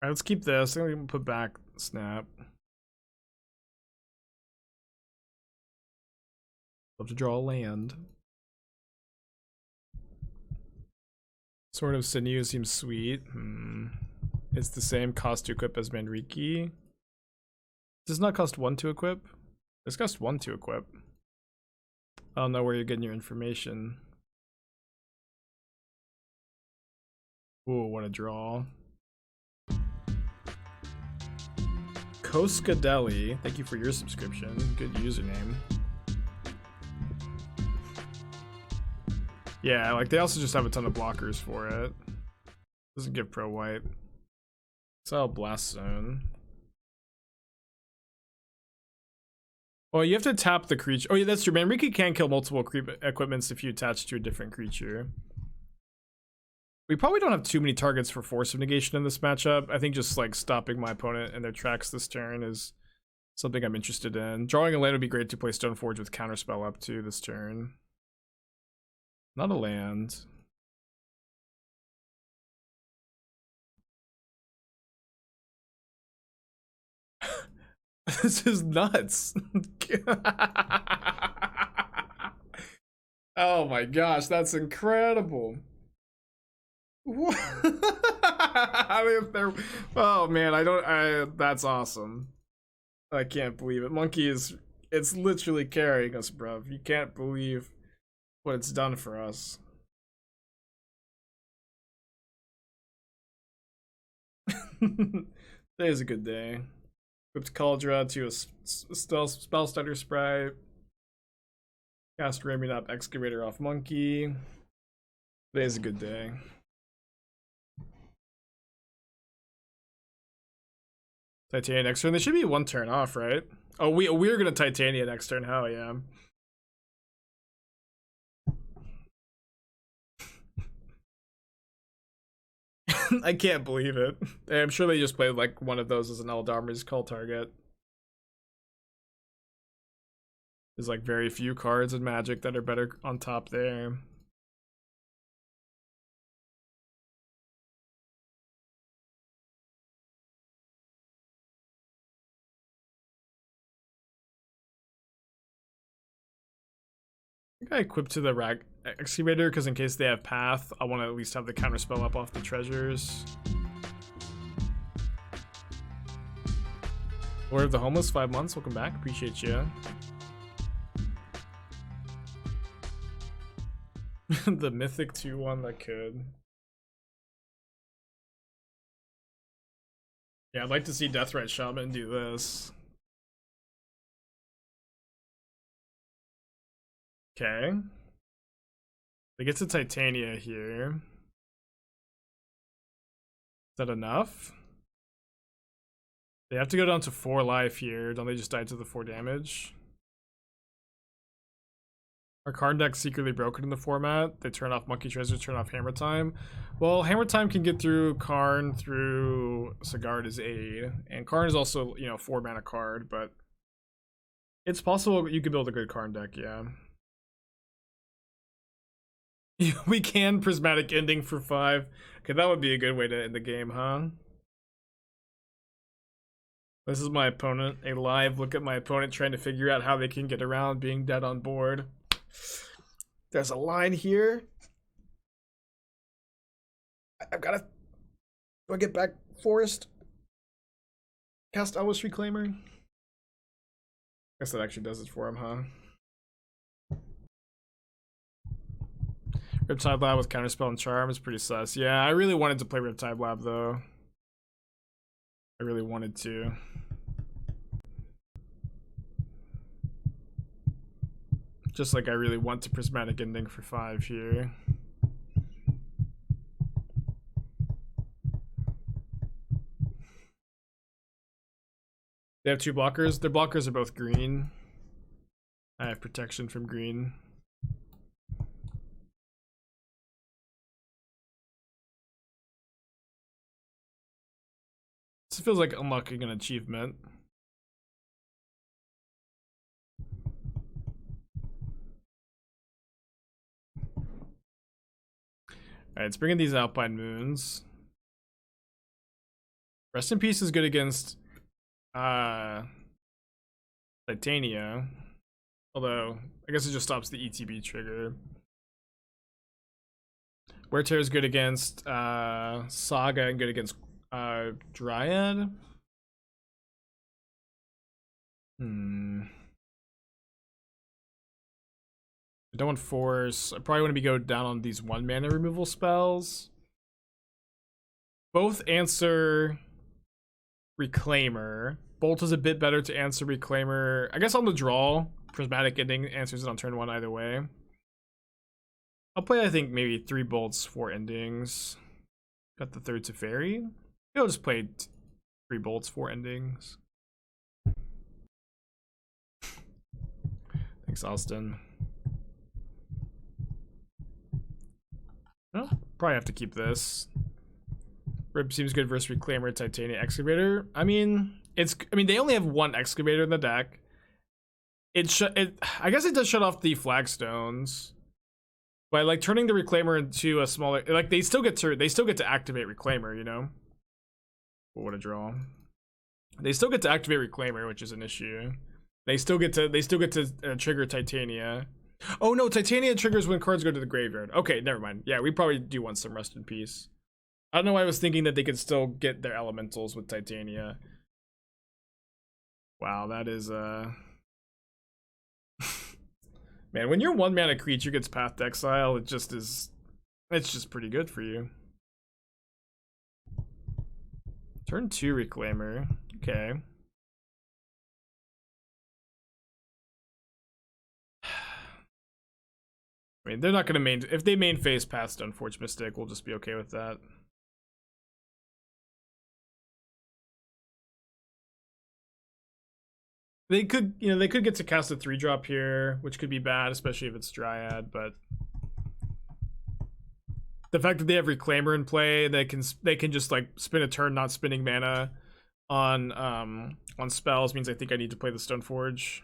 Alright, let's keep this. I'm gonna put back Snap. Love to draw a land. Sword of Sinew seems sweet. It's the same cost to equip as Manriki. Does not cost 1 to equip. This costs 1 to equip. I don't know where you're getting your information. Ooh, what a draw. Koskadeli, thank you for your subscription. Good username. Yeah, like they also just have a ton of blockers for it. Doesn't give pro white. So Blast Zone. Oh, you have to tap the creature. Oh yeah, that's true. Manriki can kill multiple equipments if you attach to a different creature. We probably don't have too many targets for Force of Negation in this matchup. I think just like stopping my opponent in their tracks this turn is something I'm interested in. Drawing a land would be great to play Stoneforge with Counterspell up to this turn. Not a land. This is nuts. Oh my gosh, that's incredible. I mean, if they're, oh man, that's awesome. I can't believe it. Monkey is, it's literally carrying us, bruv. You can't believe what it's done for us. Today's a good day. Equipped Kaldra to a Spellstutter Sprite. Cast Ramming Up Excavator off Monkey. Today's a good day. Titania next turn. They should be 1 turn off, right? Oh, we're gonna Titania next turn. Hell yeah. I can't believe it. I'm sure they just played like one of those as an Eldarmer's call target. There's like very few cards in Magic that are better on top there. I think I equipped to the Excavator because in case they have Path, I want to at least have the Counterspell up off the treasures. Lord of the Homeless, 5 months. Welcome back. Appreciate you. The Mythic 2-1 that could. Yeah, I'd like to see Deathrite Shaman do this. Okay. They get to Titania here. Is that enough? They have to go down to 4 life here. Don't they just die to the 4 damage? Our card deck's secretly broken in the format. They turn off Monkey Treasure, turn off Hammer Time. Well, Hammer Time can get through Karn through Sigarda's Aid. And Karn is also, you know, 4 mana card, but it's possible you could build a good Karn deck, yeah. We can Prismatic Ending for 5. Okay, that would be a good way to end the game, huh? This is my opponent. A live look at my opponent trying to figure out how they can get around being dead on board. There's a line here. I've got to... Do I get back Forest? Cast Elvish Reclaimer? Guess that actually does it for him, huh? Riptide Lab with Counterspell and Charm is pretty sus. Yeah, I really wanted to play Riptide Lab, though. I really wanted to. Just like I really want to Prismatic Ending for 5 here. They have 2 blockers. Their blockers are both green. I have protection from green. This feels like unlocking an achievement. Alright, let's bring in these Alpine Moons. Rest in Peace is good against Titania. Although, I guess it just stops the ETB trigger. Wear Tear is good against Saga and good against Dryad. I don't want Force. I probably want to go down on these 1 mana removal spells. Both answer Reclaimer. Bolt is a bit better to answer Reclaimer. I guess on the draw, Prismatic Ending answers it on turn 1 either way. I'll play, I think, maybe 3 bolts, 4 endings. Got the 3rd Teferi. I'll just play 3 bolts, 4 endings. Thanks, Austin. Well, probably have to keep this. Rip seems good versus Reclaimer, Titania, Excavator. I mean, they only have 1 Excavator in the deck. I guess it does shut off the Flagstones. But like turning the Reclaimer into a smaller, like they still get to activate Reclaimer, you know? What a draw. They still get to activate Reclaimer, which is an issue. They still get to trigger Titania. Oh no, Titania triggers when cards go to the graveyard. Okay, never mind. Yeah, we probably do want some Rest in Peace. I don't know why I was thinking that they could still get their elementals with Titania. Wow, that is man, when your 1 mana creature gets Path to Exile, it's just pretty good for you. Turn 2 Reclaimer. Okay. I mean, they're not gonna if they main phase past Stoneforge Mystic, we'll just be okay with that. They could get to cast a 3-drop here, which could be bad, especially if it's Dryad, but the fact that they have Reclaimer in play, they can just like spin a turn not spending mana on spells means I think I need to play the Stoneforge.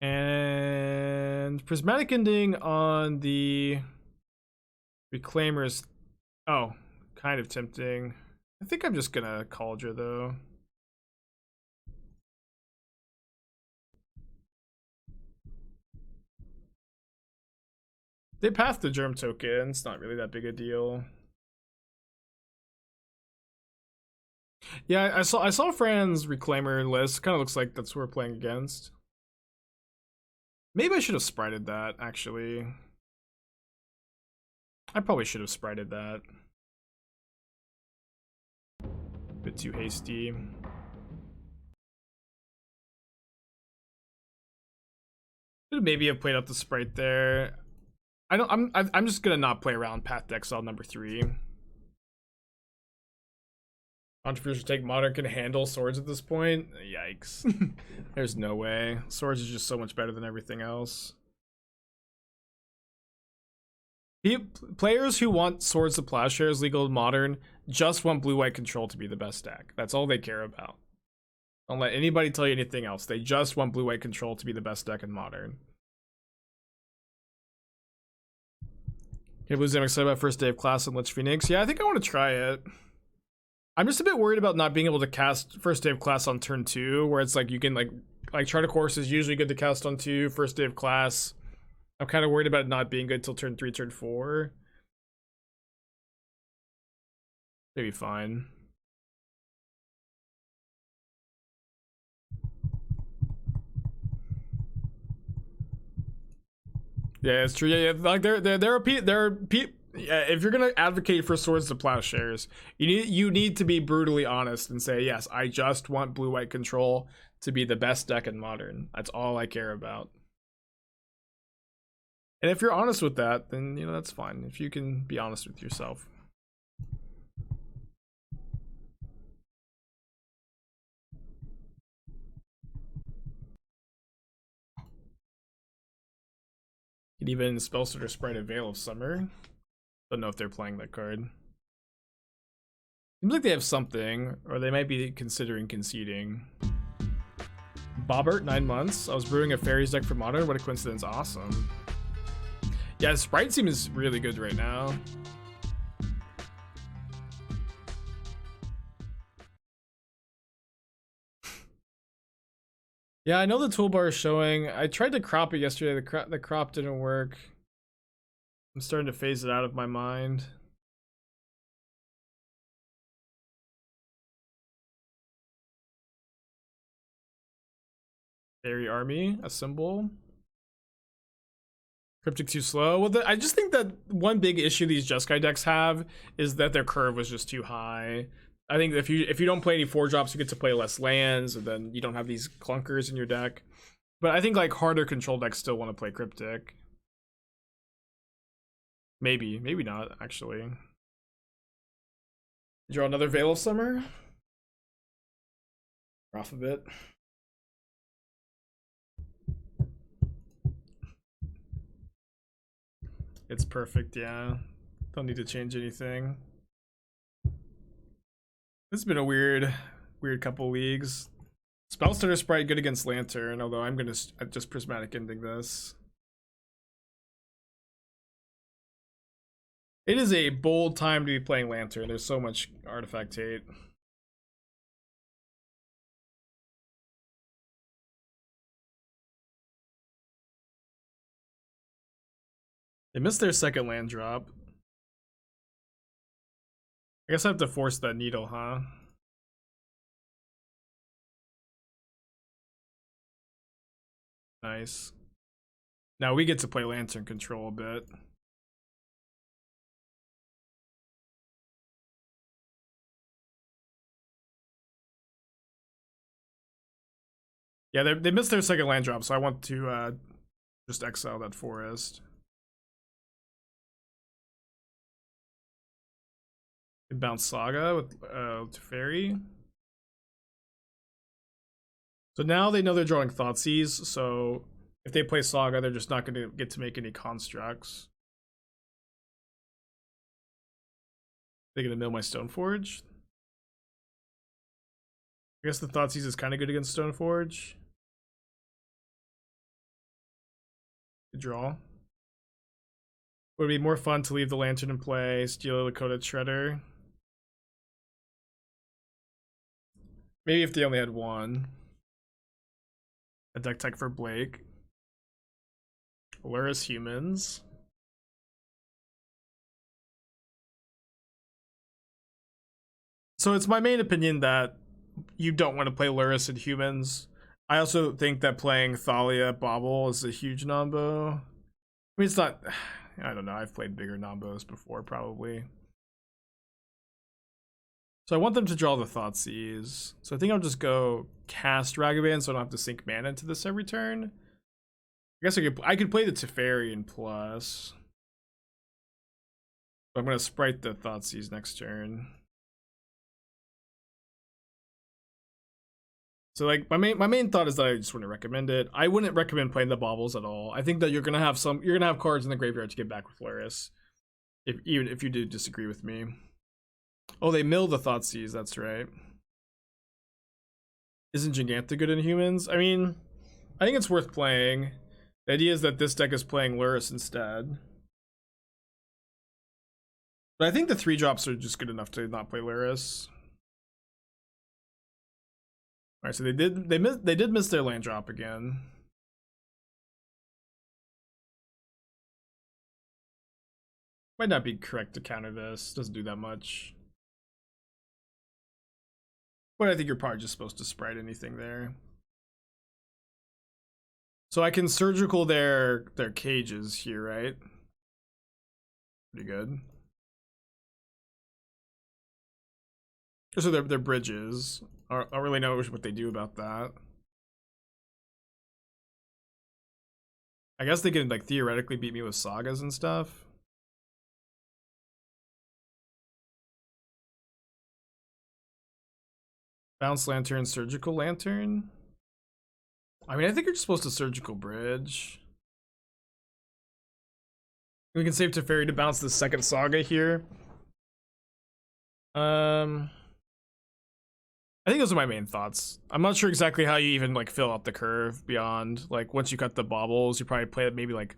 And Prismatic Ending on the Reclaimers. Oh, kind of tempting. I think I'm just gonna Kaldra though. They passed the Germ token. It's not really that big a deal. Yeah, I saw Fran's Reclaimer list. Kind of looks like that's what we're playing against. Maybe I should have sprited that, actually. I probably should have sprited that. Bit too hasty. Could maybe have played up the Sprite there. I'm just gonna not play around Path to Exile number 3. Entrepreneurs take Modern can handle swords at this point. Yikes. There's no way. Swords is just so much better than everything else. Players who want Swords to Plowshares legal in Modern just want blue-white control to be the best deck. That's all they care about. Don't let anybody tell you anything else. They just want blue-white control to be the best deck in Modern. Blue Zim excited about first day of class in Lich Phoenix. Yeah, I think I want to try it. I'm just a bit worried about not being able to cast first day of class on turn 2, where it's like you can like Chart of Course is usually good to cast on 2, first day of class. I'm kind of worried about it not being good till turn 3, turn 4. Maybe fine. Yeah, it's true. Yeah, like there are people. Yeah, if you're gonna advocate for Swords to Plowshares, you need to be brutally honest and say, yes, I just want blue-white control to be the best deck in Modern. That's all I care about. And if you're honest with that, then that's fine. If you can be honest with yourself. Could even Spellstutter Sprite a Veil of Summer. Don't know if they're playing that card. Seems like they have something, or they might be considering conceding. Bobbert, 9 months. I was brewing a Fairies deck for Modern. What a coincidence. Awesome. Yeah, Sprite seems really good right now. Yeah, I know the toolbar is showing. I tried to crop it yesterday. The crop didn't work. I'm starting to phase it out of my mind. Fairy army, a symbol. Cryptic too slow. Well, I just think that one big issue these Jeskai decks have is that their curve was just too high. I think if you don't play any 4-drops, you get to play less lands, and then you don't have these clunkers in your deck. But I think like harder control decks still want to play Cryptic. Maybe not actually. Draw another Veil of Summer. Off a bit. It's perfect, yeah. Don't need to change anything. This has been a weird couple leagues. Spellstutter Sprite good against Lantern, although I'm gonna just Prismatic Ending this. It is a bold time to be playing Lantern. There's so much artifact hate. They missed their second land drop. I guess I have to force that needle, huh? Nice. Now we get to play Lantern control a bit. Yeah, they missed their second land drop, so I want to just exile that forest. Bounce Saga with Teferi. So now they know they're drawing Thoughtseize, so if they play Saga, they're just not going to get to make any constructs. They're going to mill my Stoneforge. I guess the Thoughtseize is kind of good against Stoneforge. Good draw. Would it be more fun to leave the Lantern in play, steal a Lakota Shredder? Maybe if they only had one. A deck tech for Blake. Luris Humans. So it's my main opinion that you don't want to play Luris and Humans. I also think that playing Thalia Bauble is a huge nombo. I mean, it's not... I don't know, I've played bigger nombos before, probably. So I want them to draw the Thoughtseize. So I think I'll just go cast Ragavan so I don't have to sink mana into this every turn. I guess I could play the Teferi in plus. But I'm going to Sprite the Thoughtseize next turn. So like my main thought is that I just wouldn't recommend it. I wouldn't recommend playing the Baubles at all. I think that you're gonna have cards in the graveyard to get back with Luris. Even if you do disagree with me. Oh, they mill the Thoughtseize, that's right. Isn't Giganta good in Humans? I mean, I think it's worth playing. The idea is that this deck is playing Luris instead. But I think the 3-drops are just good enough to not play Luris. Alright, so they did miss their land drop again. Might not be correct to counter this. Doesn't do that much. But I think you're probably just supposed to Sprite anything there. So I can surgical their cages here, right? Pretty good. So their bridges. I don't really know what they do about that. I guess they can like theoretically beat me with sagas and stuff. Bounce Lantern, Surgical Lantern. I mean, I think you're just supposed to Surgical Bridge. We can save Teferi to bounce the second saga here. I think those are my main thoughts. I'm not sure exactly how you even like fill out the curve beyond like once you cut the baubles, you probably play maybe like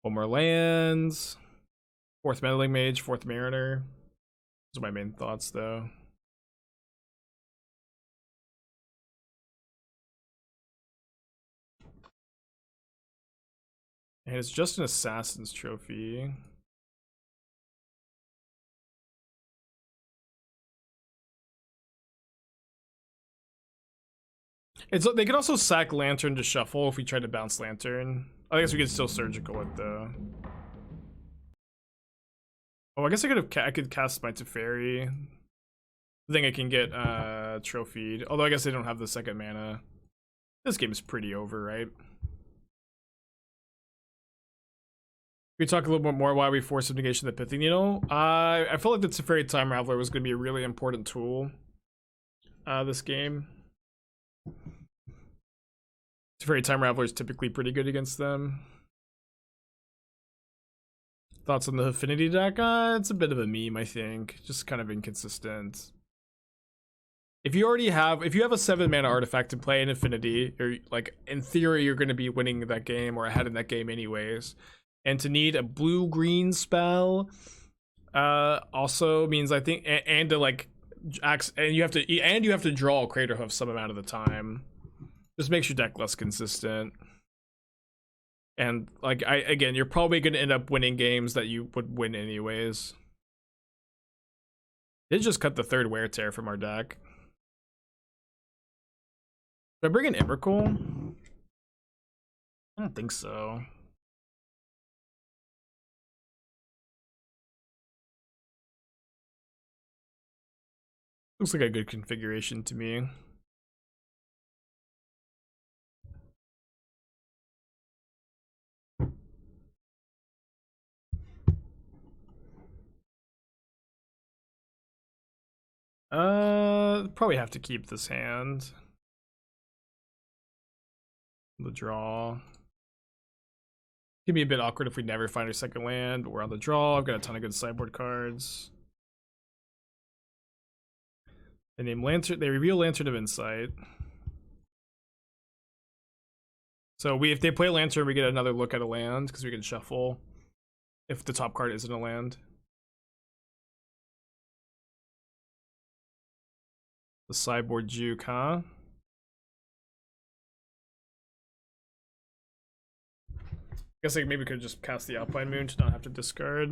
one more lands, 4th Meddling Mage, 4th Mariner. Those are my main thoughts though. And it's just an Assassin's Trophy. They could also sack Lantern to shuffle if we tried to bounce Lantern. I guess we could still surgical it though. Oh, I guess I could cast my Teferi. I think I can get trophied. Although I guess they don't have the second mana. This game is pretty over, right? We talk a little bit more why we Force of Negation the Pithing Needle. I felt like the Teferi Time Raveler was going to be a really important tool this game. Teferi Time Raveler is typically pretty good against them. Thoughts on the Affinity deck? It's a bit of a meme, I think. Just kind of inconsistent. If you have a 7-mana artifact to play in Affinity, or like in theory you're going to be winning that game or ahead in that game anyways. And to need a blue-green spell also means, I think, and to like you have to draw Craterhoof some amount of the time. Just makes your deck less consistent. And like again, you're probably going to end up winning games that you would win anyways. Did just cut the 3rd Wear Tear from our deck. Did I bring in Emrakul? I don't think so. Looks like a good configuration to me. Probably have to keep this hand. The draw. It'd be a bit awkward if we never find our second land, but we're on the draw. I've got a ton of good sideboard cards. They name Lantern. They reveal Lantern of Insight. So if they play Lantern, we get another look at a land because we can shuffle if the top card isn't a land. The sideboard juke, huh? Guess like maybe we could just cast the Alpine Moon to not have to discard.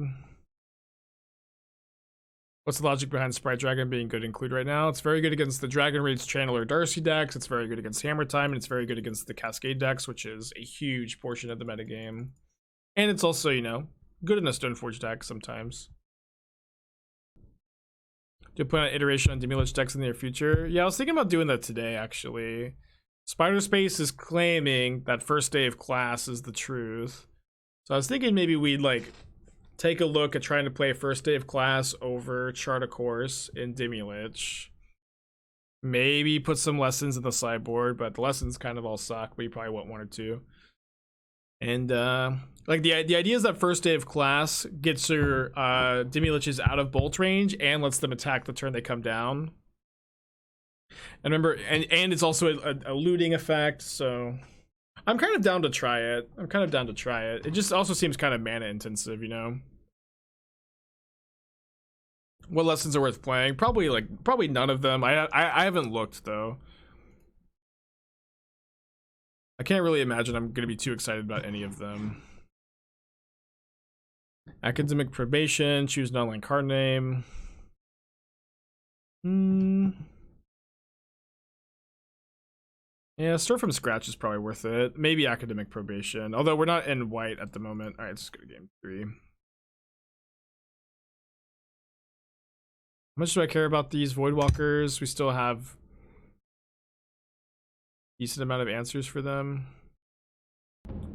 What's the logic behind Sprite Dragon being good include right now? It's very good against the Dragon Rage Channeler Darcy decks. It's very good against Hammer Time, and it's very good against the Cascade decks, which is a huge portion of the metagame. And it's also, you know, good in a Stoneforge deck sometimes. Do you plan on iteration on Demolish decks in the near future? Yeah, I was thinking about doing that today, actually. Spider Space is claiming that first day of class is the truth. So I was thinking maybe we'd like take a look at trying to play first day of class over Chart a Course in Demolish. Maybe put some lessons in the sideboard, but the lessons kind of all suck, but you probably want 1 or 2. And like the idea is that first day of class gets your Demoliches out of bolt range and lets them attack the turn they come down. And remember, and it's also a looting effect, so I'm kind of down to try it. It just also seems kind of mana intensive, you know. What lessons are worth playing? Probably none of them. I haven't looked though. I can't really imagine I'm gonna be too excited about any of them. Academic Probation, choose non-land card name. Yeah, start from scratch is probably worth it. Maybe Academic Probation, although we're not in white at the moment. All right, let's go to game 3. How much do I care about these Voidwalkers? We still have a decent amount of answers for them.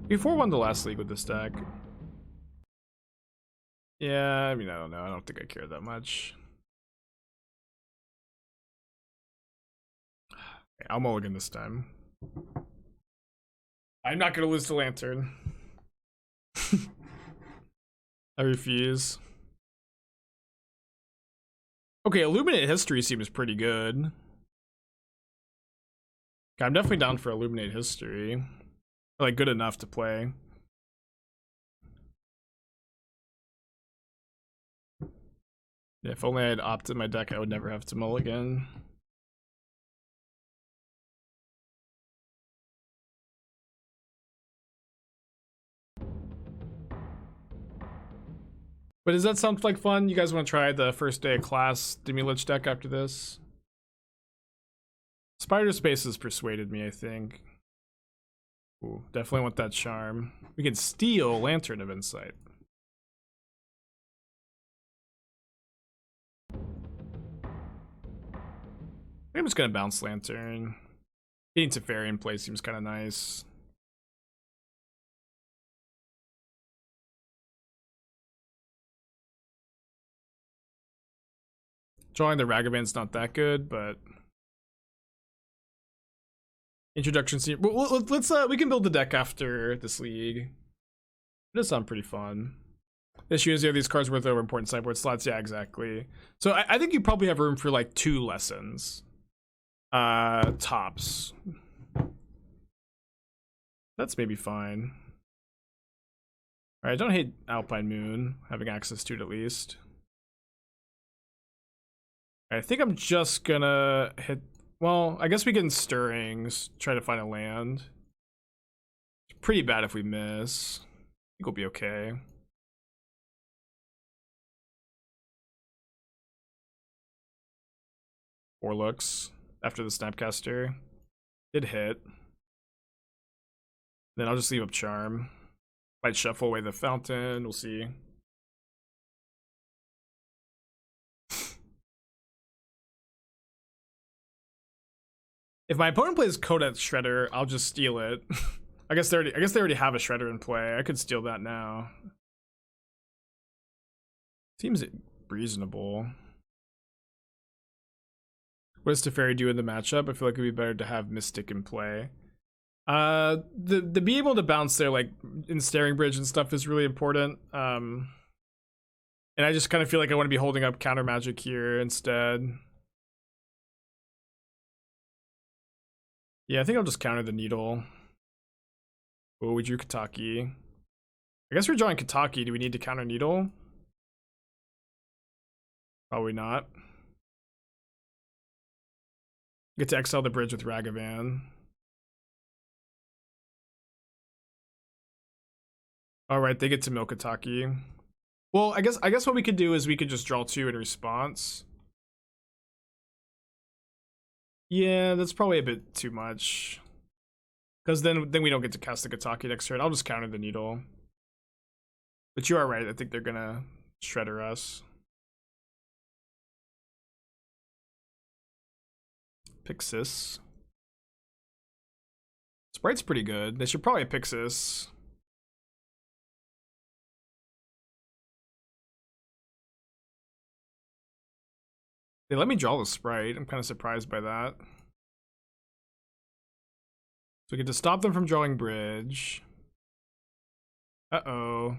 We 4-1 the last league with this deck. Yeah, I mean, I don't know. I don't think I care that much. Okay, I'll mulligan this time. I'm not gonna lose to Lantern. I refuse. Okay, Illuminate History seems pretty good. Okay, I'm definitely down for Illuminate History. Like, good enough to play. Yeah, if only I had opted my deck, I would never have to mulligan. But does that sound like fun? You guys want to try the first day of class Demi-Lich deck after this? Spider Space has persuaded me, I think. Ooh, definitely want that charm. We can steal Lantern of Insight. I'm just gonna bounce Lantern. Getting Teferi in play seems kind of nice. Drawing the Ragavan's not that good, but introduction scene. Well, let's we can build the deck after this league. It does sound pretty fun. Issue is, these cards worth over important sideboard slots. Yeah, exactly. So I think you probably have room for like 2 lessons. Tops. That's maybe fine. Alright, I don't hate Alpine Moon, having access to it at least. I think I'm just gonna hit, well, I guess we can Stirrings, try to find a land. It's pretty bad if we miss. I think we'll be okay. Four looks after the Snapcaster. Did hit. Then I'll just leave up Charm. Might shuffle away the Fountain, we'll see. If my opponent plays Kodet Shredder, I'll just steal it. I guess they already have a Shredder in play. I could steal that now. Seems reasonable. What does Teferi do in the matchup? I feel like it'd be better to have Mystic in play. The be able to bounce there like in Staring Bridge and stuff is really important. And I just kind of feel like I want to be holding up counter magic here instead. Yeah, I think I'll just counter the needle. Oh, we drew Kataki. I guess we're drawing Kataki. Do we need to counter needle? Probably not. Get to exile the bridge with Ragavan. Alright, they get to milk Kataki. Well, I guess what we could do is we could just draw 2 in response. Yeah, that's probably a bit too much. Because then we don't get to cast the Kataki next turn. I'll just counter the needle. But you are right, I think they're gonna Shredder us. Pixis. Sprite's pretty good. They should probably Pixis. They let me draw the Sprite. I'm kind of surprised by that. So we get to stop them from drawing bridge. Uh-oh.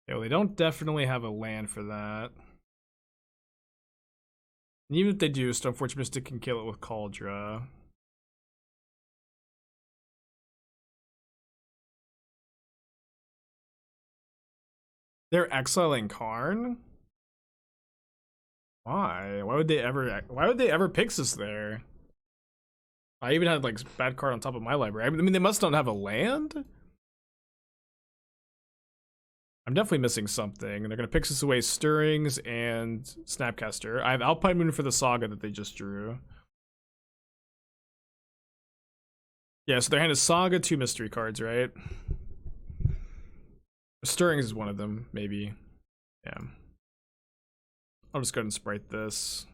Yeah, well, they don't definitely have a land for that. And even if they do, Stoneforge Mystic can kill it with Kaldra. They're exiling Karn? Why? Why would they ever Pixis there? I even had like bad card on top of my library. I mean, they must not have a land? I'm definitely missing something. They're gonna Pixis away Stirrings and Snapcaster. I have Alpine Moon for the Saga that they just drew. Yeah, so their hand is Saga, 2 mystery cards, right? Stirrings is one of them, maybe. Yeah. I'll just go ahead and Sprite this.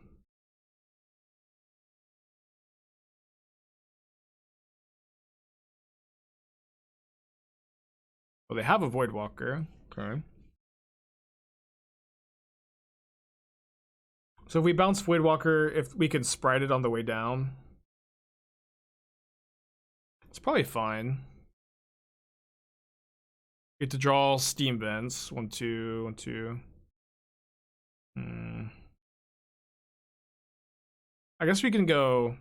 Well, they have a Voidwalker. Okay. So if we bounce Voidwalker, if we can Sprite it on the way down, it's probably fine. Get to draw Steam Vents. 1, 2, 1, 2. I guess we can go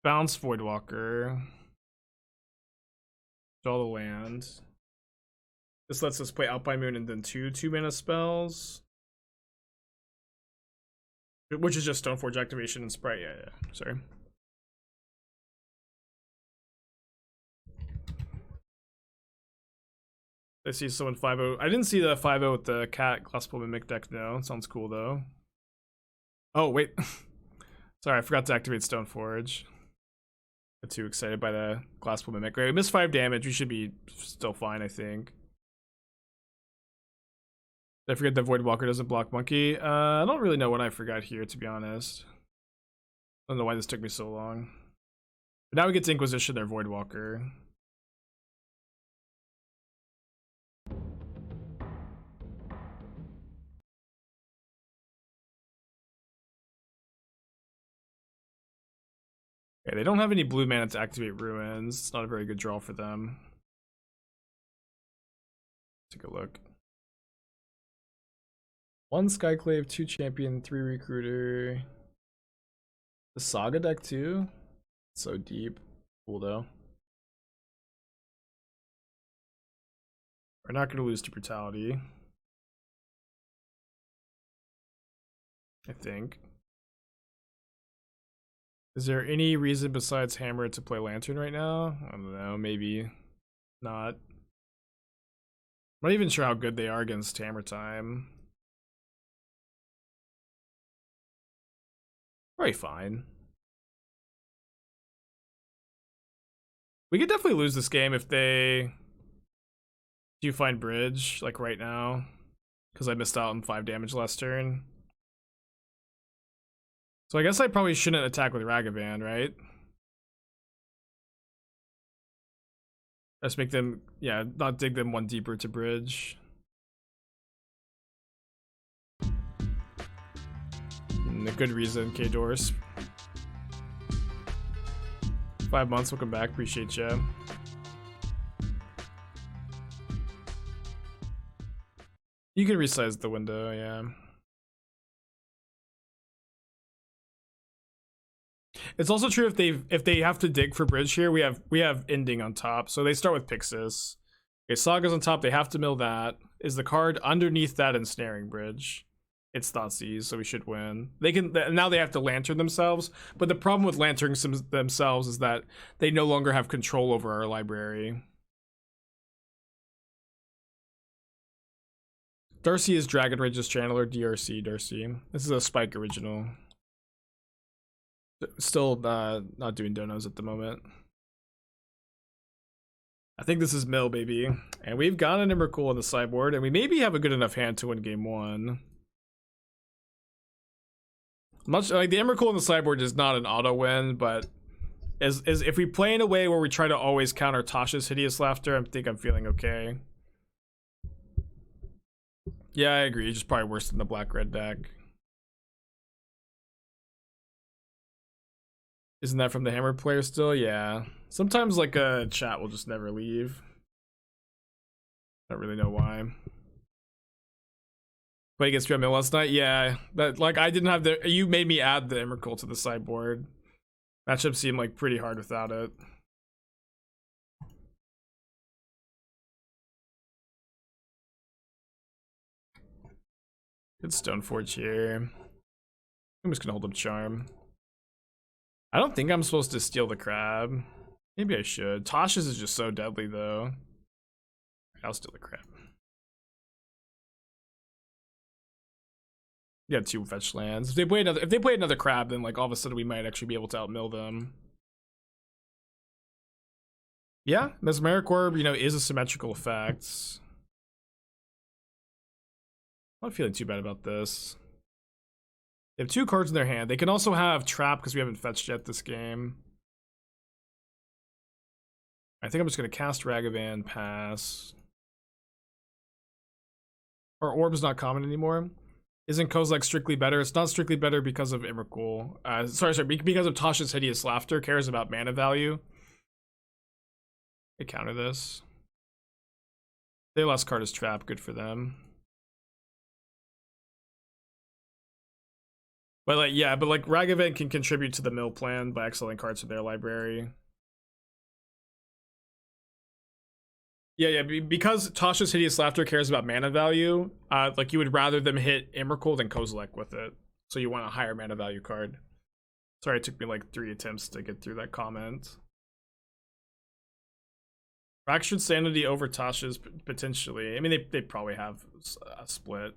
bounce Voidwalker. Draw the land. This lets us play Alpine Moon and then 2 2-mana spells. Which is just Stoneforge activation and Sprite. Yeah. Sorry. I see someone 5-0. I didn't see the 5-0 with the cat Glasspool Mimic deck, no. Sounds cool though. Oh, wait. Sorry, I forgot to activate Stoneforge. Got too excited by the Glasspool Mimic. Right, we missed 5 damage. We should be still fine, I think. Did I forget that Voidwalker doesn't block Monkey? I don't really know what I forgot here, to be honest. I don't know why this took me so long. But now we get to Inquisition their Voidwalker. Okay, they don't have any blue mana to activate Ruins. It's not a very good draw for them. Take a look. 1 Skyclave, 2 Champion, 3 Recruiter. The Saga deck too? So deep. Cool though. We're not going to lose to Brutality. I think. Is there any reason besides Hammer to play Lantern right now? I don't know, maybe not. I'm not even sure how good they are against Hammer Time. Probably fine. We could definitely lose this game if they do find Bridge, like right now. Because I missed out on 5 damage last turn. So I guess I probably shouldn't attack with Ragavan, right? Let's make them, yeah, not dig them 1 deeper to Bridge. A good reason, K-Doors. 5 months, welcome back, appreciate ya. You can resize the window, yeah. It's also true if they have to dig for Bridge here, we have Ending on top, so they start with Pixis. Okay, Saga's on top, they have to mill that. Is the card underneath that Ensnaring Bridge? It's Thoughtseize, so we should win. They can now they have to Lantern themselves, but the problem with Lanterning themselves is that they no longer have control over our library. Darcy is Dragon Rage's Channeler, DRC, Darcy. This is a Spike original. Still not doing donos at the moment. I think this is Mill, baby. And we've got an Emrakul on the sideboard, and we maybe have a good enough hand to win game 1. Much like the Emrakul on the sideboard is not an auto win, but as if we play in a way where we try to always counter Tasha's Hideous Laughter, I think I'm feeling okay. Yeah, I agree. Just probably worse than the black-red deck. Isn't that from the Hammer player still? Yeah. Sometimes like a chat will just never leave. Don't really know why. Played against Mill last night? Yeah. That like I didn't have the you made me add the Emrakul to the sideboard. Matchup seemed like pretty hard without it. Good Stoneforge here. I'm just gonna hold up Charm. I don't think I'm supposed to steal the crab. Maybe I should. Tasha's is just so deadly though. I'll steal the crab. You got 2 fetch lands. If they play another crab, then like all of a sudden we might actually be able to outmill them. Yeah, Mesmeric Orb, you know, is a symmetrical effect. I'm not feeling too bad about this. They have 2 cards in their hand. They can also have Trap because we haven't fetched yet this game. I think I'm just going to cast Ragavan, pass. Our Orb's not common anymore. Isn't Kozilek strictly better? It's not strictly better because of Emrakul. Sorry, because of Tasha's Hideous Laughter. Cares about mana value. They counter this. Their last card is Trap. Good for them. But like, yeah, but like Ragavan can contribute to the mill plan by exiling cards from their library. Yeah, because Tasha's Hideous Laughter cares about mana value, like you would rather them hit Emrakul than Kozilek with it. So you want a higher mana value card. Sorry, it took me like 3 attempts to get through that comment. Fractured Sanity over Tasha's potentially. I mean, they probably have a split.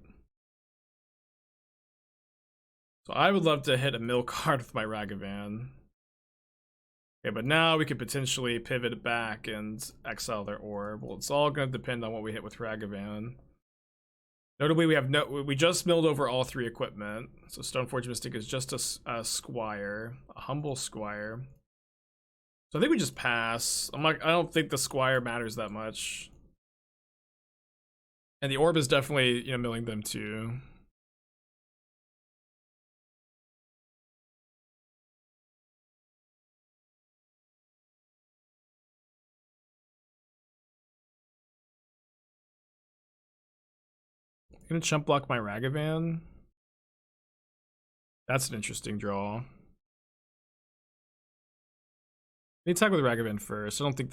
So I would love to hit a mill card with my Ragavan. Okay, but now we could potentially pivot it back and exile their orb. Well, it's all going to depend on what we hit with Ragavan. Notably, we just milled over all 3 equipment. So Stoneforge Mystic is just a squire, a humble squire. So I think we just pass. I don't think the squire matters that much. And the orb is definitely, you know, milling them too. I'm gonna chump block my Ragavan. That's an interesting draw. Let me attack with Ragavan first. I don't think.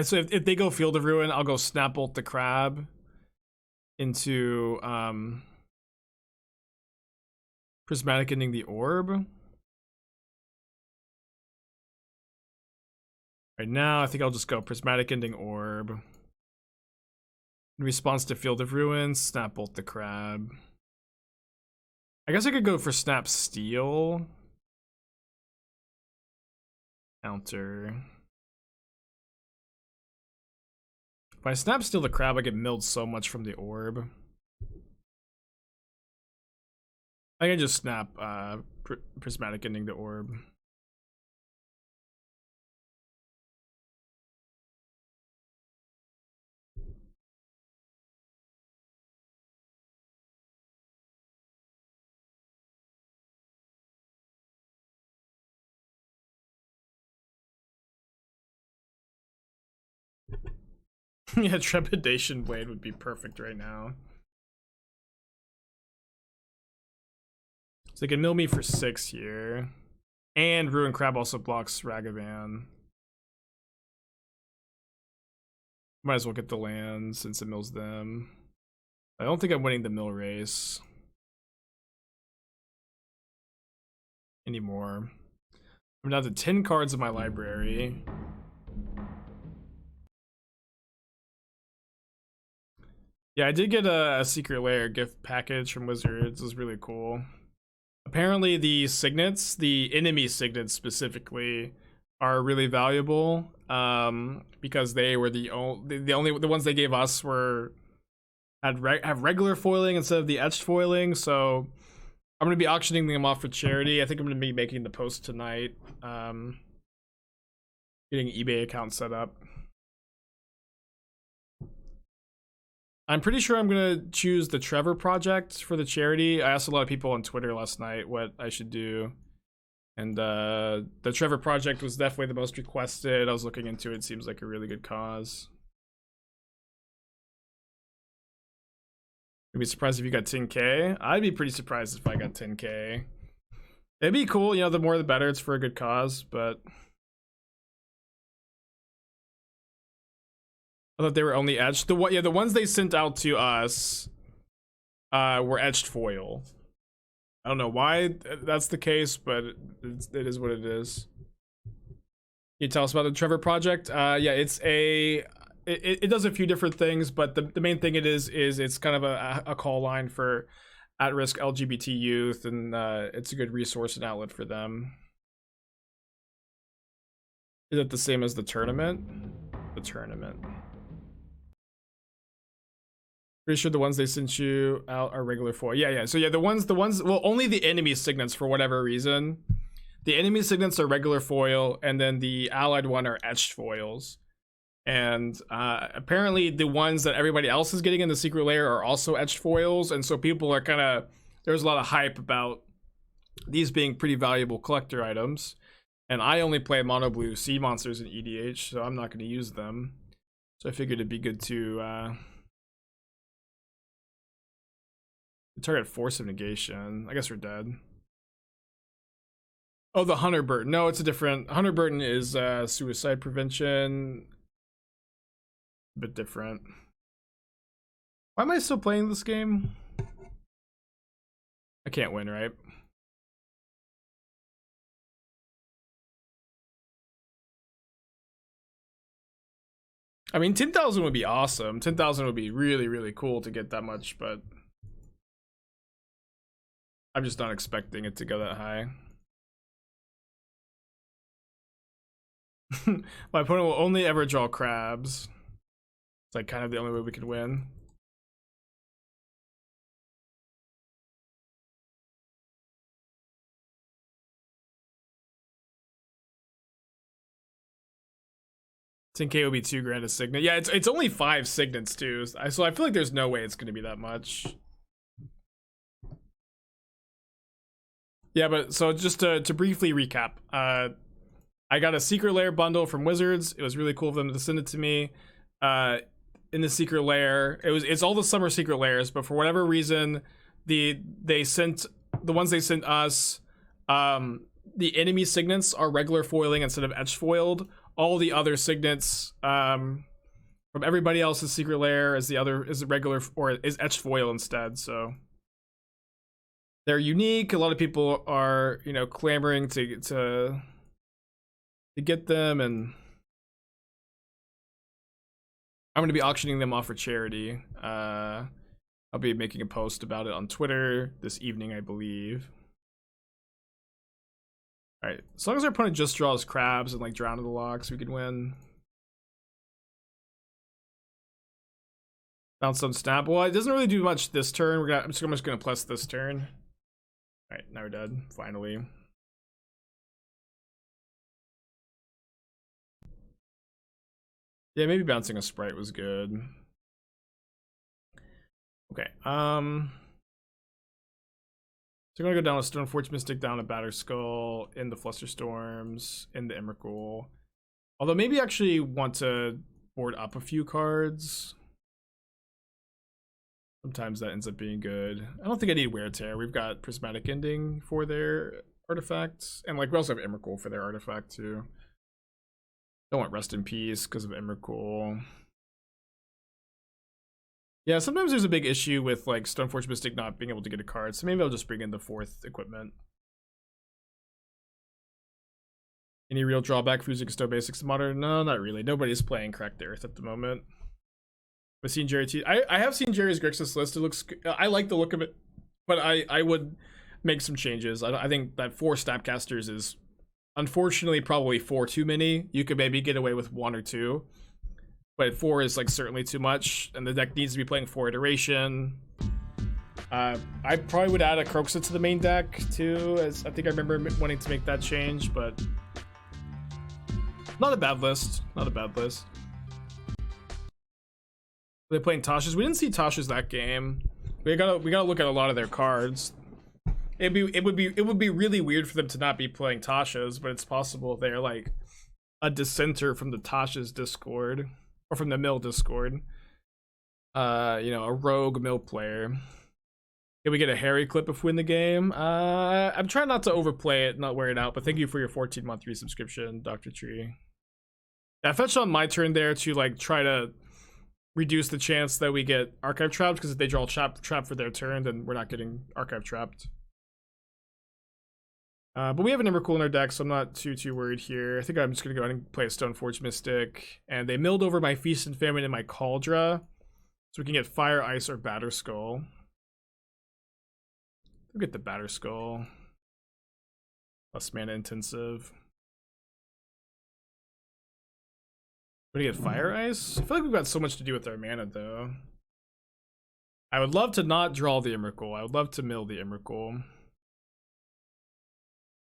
So if they go Field of Ruin, I'll go Snapbolt the Crab into Prismatic Ending the Orb. Right now, I think I'll just go Prismatic Ending Orb. In response to Field of Ruins, Snapbolt the Crab. I guess I could go for Snap Steal. Counter. If I Snap Steal the Crab, I get milled so much from the orb. I can just snap Prismatic Ending the orb. Yeah, Trepidation Blade would be perfect right now. So they can mill me for 6 here. And Ruin Crab also blocks Ragavan. Might as well get the land since it mills them. I don't think I'm winning the mill race anymore. I'm down to 10 cards in my library. Yeah, I did get a Secret Lair gift package from Wizards. It was really cool. Apparently the signets, the enemy signets specifically, are really valuable because they were the ones they gave us have regular foiling instead of the etched foiling. So I'm gonna be auctioning them off for charity. I think I'm gonna be making the post tonight. Getting an eBay account set up. I'm pretty sure I'm gonna choose the Trevor Project for the charity. I asked a lot of people on Twitter last night what I should do, and the Trevor Project was definitely the most requested. I was looking into it. It seems like a really good cause. I'd be surprised if you got 10K. I'd be pretty surprised if I got 10K. It'd be cool, you know, the more the better. It's for a good cause, but I thought they were only etched. The ones they sent out to us were etched foil. I don't know why that's the case, but it is what it is. Can you tell us about the Trevor Project? Yeah, it's it does a few different things, but the main thing it is it's kind of a call line for at-risk LGBT youth, and it's a good resource and outlet for them. Is it the same as the tournament? The tournament. Pretty sure the ones they sent you out are regular foil. Yeah. So yeah, the ones, well, only the enemy signets for whatever reason. The enemy signets are regular foil, and then the allied one are etched foils. And apparently the ones that everybody else is getting in the Secret Lair are also etched foils, and so people are kind of, there's a lot of hype about these being pretty valuable collector items. And I only play mono blue sea monsters in EDH, so I'm not going to use them. So I figured it'd be good to target Force of Negation. I guess we're dead. Oh, the Hunter Burton. No, it's a different. Hunter Burton is suicide prevention. A bit different. Why am I still playing this game? I can't win, right? I mean, 10,000 would be awesome. 10,000 would be really, really cool to get that much, but I'm just not expecting it to go that high. My opponent will only ever draw crabs. It's like kind of the only way we could win. $10K would be $2,000 a signet. Yeah, it's only 5 signets too. So I feel like there's no way it's gonna be that much. Yeah, but so just to briefly recap, I got a Secret Lair bundle from Wizards. It was really cool of them to send it to me. In the Secret Lair, it's all the summer Secret Lairs, but for whatever reason, they sent the ones they sent us. The enemy signets are regular foiling instead of etched foiled. All the other signets from everybody else's Secret Lair is regular or is etched foil instead. So they're unique. A lot of people are clamoring to get them, and I'm going to be auctioning them off for charity. I'll be making a post about it on Twitter this evening, I believe. Alright, as long as our opponent just draws crabs and like Drown of the Locks, we can win. Bounce some snap. Well, it doesn't really do much this turn. I'm just gonna plus this turn. Alright, now we're dead, finally. Yeah, maybe bouncing a Sprite was good. Okay, so I'm gonna go down with Stoneforge Mystic, down to Batterskull, in the Flusterstorms, in the Emrakul. Although maybe actually want to board up a few cards. Sometimes that ends up being good. I don't think I need Wear Tear. We've got Prismatic Ending for their artifacts, and like we also have Emrakul for their artifact too. Don't want Rest in Peace because of Emrakul. Yeah, sometimes there's a big issue with like Stoneforge Mystic not being able to get a card, so maybe I'll just bring in the 4th equipment. Any real drawback for using Stowe Basics Modern? No, not really. Nobody's playing Cracked Earth at the moment. I've seen Jerry T. I have seen Jerry's Grixis list. It looks. I like the look of it, but I would make some changes. I think that 4 Snapcasters is unfortunately probably 4 too many. You could maybe get away with 1 or 2, but 4 is like certainly too much, and the deck needs to be playing 4 iteration. I probably would add a Croxus to the main deck too, as I think I remember wanting to make that change, but not a bad list. Not a bad list. They're playing Tasha's. We didn't see Tasha's that game. We gotta look at a lot of their cards. It would be really weird for them to not be playing Tasha's, but it's possible they're like a dissenter from the Tasha's Discord or from the Mill Discord. A rogue Mill player. Can we get a Harry clip if we win the game? I'm trying not to overplay it, not wear it out, but thank you for your 14-month resubscription, Dr. Tree. I fetched on my turn there to like try to reduce the chance that we get archive trapped, because if they draw trap for their turn, then we're not getting archive trapped. But we have an Emrakul in our deck, so I'm not too worried here. I think I'm just gonna go ahead and play a Stoneforge Mystic, and they milled over my Feast and Famine and my Kaldra, so we can get Fire, Ice, or Batterskull. We'll get the Batterskull. Less mana intensive. We're gonna get Fire Ice? I feel like we've got so much to do with our mana, though. I would love to not draw the Emrakul. I would love to mill the Emrakul.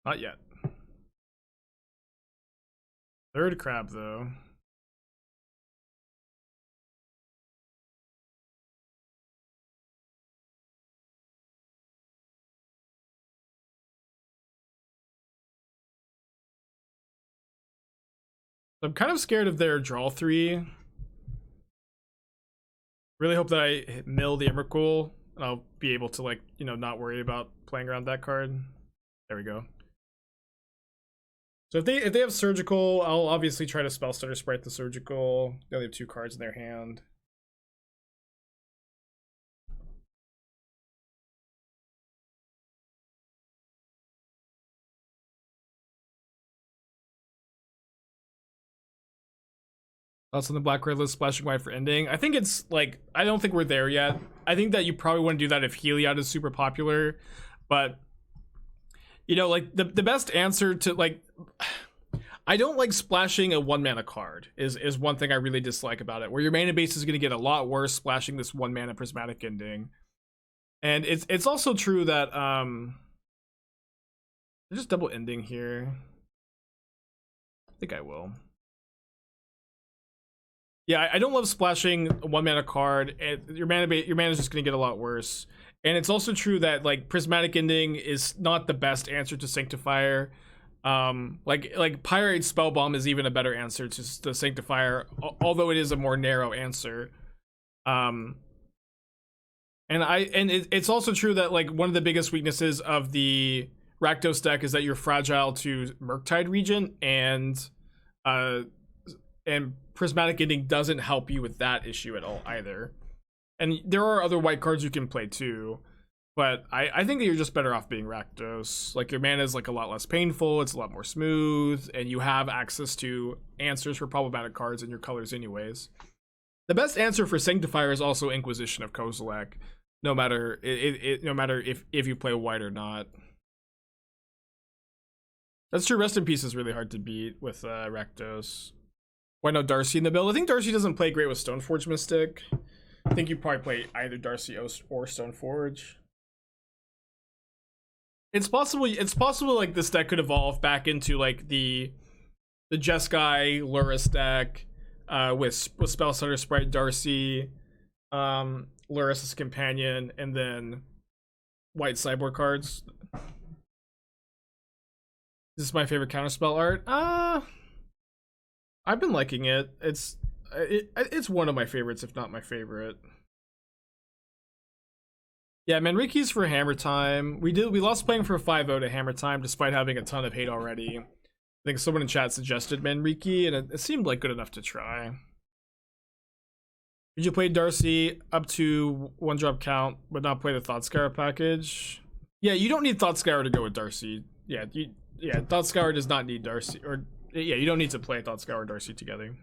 Not yet. 3rd crab, though. I'm kind of scared of their draw 3. Really hope that I mill the Emrakul, and I'll be able to, like, not worry about playing around that card. There we go. So if they have Surgical, I'll obviously try to Spellstutter Sprite the Surgical. They only have 2 cards in their hand. Thoughts on the black red list splashing white for ending? I think it's like, I don't think we're there yet. I think that you probably want to do that if Heliod is super popular, but you know, like the best answer to like, I don't like splashing a 1-mana card is one thing I really dislike about it, where your mana base is going to get a lot worse splashing this 1-mana Prismatic Ending. And it's also true that just double ending here. I think I will. Yeah, I don't love splashing a 1-mana card. Your mana is just gonna get a lot worse. And it's also true that like Prismatic Ending is not the best answer to Sanctifier. Like Pyrite Spellbomb is even a better answer to the Sanctifier, although it is a more narrow answer. And it's also true that like one of the biggest weaknesses of the Rakdos deck is that you're fragile to Murktide Regent, and Prismatic Ending doesn't help you with that issue at all either. And there are other white cards you can play too, but I think that you're just better off being Rakdos. Like your mana is like a lot less painful, it's a lot more smooth, and you have access to answers for problematic cards in your colors anyways. The best answer for Sanctifier is also Inquisition of Kozilek, no matter no matter if you play white or not. That's true. Rest in Peace is really hard to beat with Rakdos. Why no Darcy in the build? I think Darcy doesn't play great with Stoneforge Mystic. I think you probably play either Darcy or Stoneforge. It's possible like this deck could evolve back into like the Jeskai Lurrus deck with Spellstutter Sprite Darcy, Lurrus' companion, and then white sideboard cards. This is my favorite counterspell art. I've been liking it. It's one of my favorites, if not my favorite. Yeah, Manrique's for Hammer Time. We lost playing for 5-0 to Hammer Time despite having a ton of hate already. I think someone in chat suggested Manrique, and it seemed like good enough to try. Did you play Darcy up to 1-drop count, but not play the Thoughtscour package? Yeah, you don't need Thoughtscour to go with Darcy. Yeah, Thoughtscour does not need Darcy, or yeah, you don't need to play Thoughtscour or Darcy together.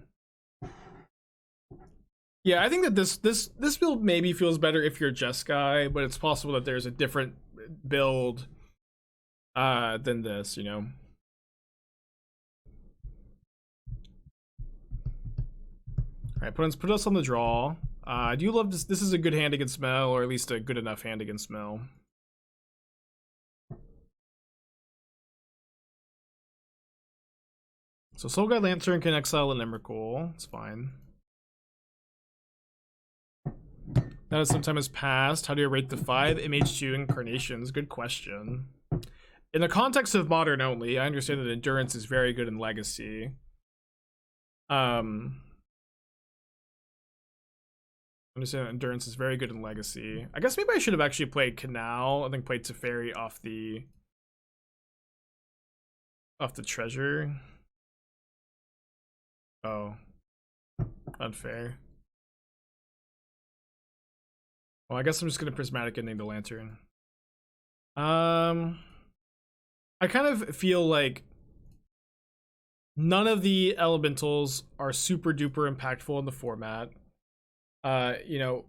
Yeah, I think that this build maybe feels better if you're Jeskai, but it's possible that there's a different build than this, you know. Alright, put us on the draw. Do you love this? This is a good hand against Mel, or at least a good enough hand against Mel. So Soul Guide Lantern can exile an Emrakul. It's fine. Now that some time has passed, how do you rate the 5 MH2 incarnations? Good question. In the context of Modern only, I understand that Endurance is very good in Legacy. I understand that Endurance is very good in Legacy. I guess maybe I should have actually played Canal, and then played Teferi off the treasure. Oh. Unfair. Well, I guess I'm just gonna Prismatic Ending the Lantern. I kind of feel like none of the elementals are super duper impactful in the format. You know,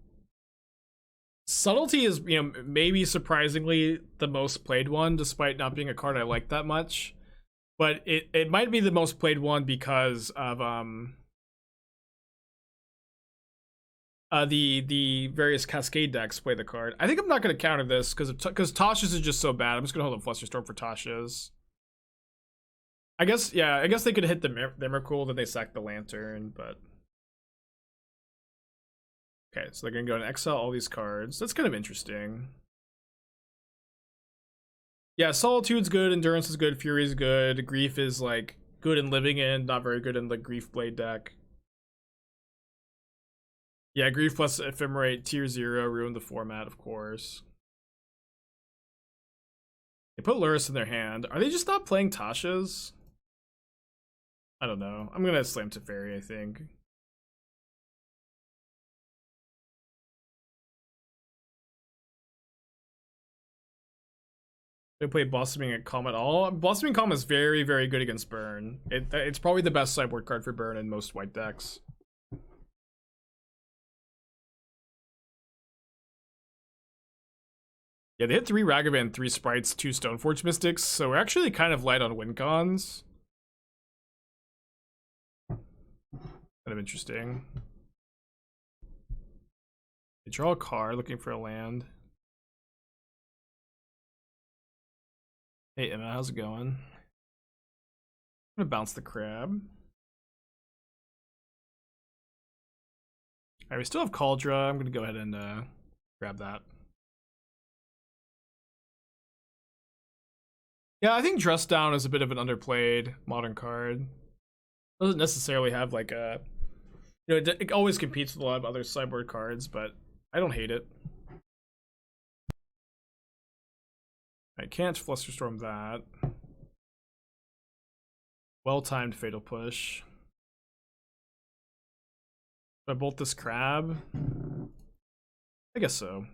Subtlety is, you know, maybe surprisingly the most played one, despite not being a card I like that much. But it might be the most played one because of the various Cascade decks play the card. I think I'm not going to counter this because Tasha's is just so bad. I'm just going to hold up Flusterstorm for Tasha's. I guess they could hit the Emrakul, then they sack the Lantern, but okay, so they're going to go and exile all these cards. That's kind of interesting. Yeah, Solitude's good, Endurance is good, Fury is good, Grief is like good in Living In, not very good in the Grief Blade deck. Yeah, Grief plus Ephemerate, tier 0, ruined the format, of course. They put Lurrus in their hand. Are they just not playing Tasha's? I don't know. I'm gonna slam Teferi, I think. They play Blossoming at Calm at all. Blossoming Calm is very, very good against Burn. It's probably the best sideboard card for Burn in most white decks. Yeah, they hit 3 Ragavan, 3 Sprites, 2 Stoneforge Mystics, so we're actually kind of light on win cons. Kind of interesting. They draw a card, looking for a land. Hey Emma, how's it going? I'm gonna bounce the crab. Alright, we still have Kaldra. I'm gonna go ahead and grab that. Yeah, I think Dress Down is a bit of an underplayed modern card. Doesn't necessarily have like a, you know, it always competes with a lot of other sideboard cards, but I don't hate it. I can't Flusterstorm that. Well-timed Fatal Push. Do I bolt this crab? I guess so.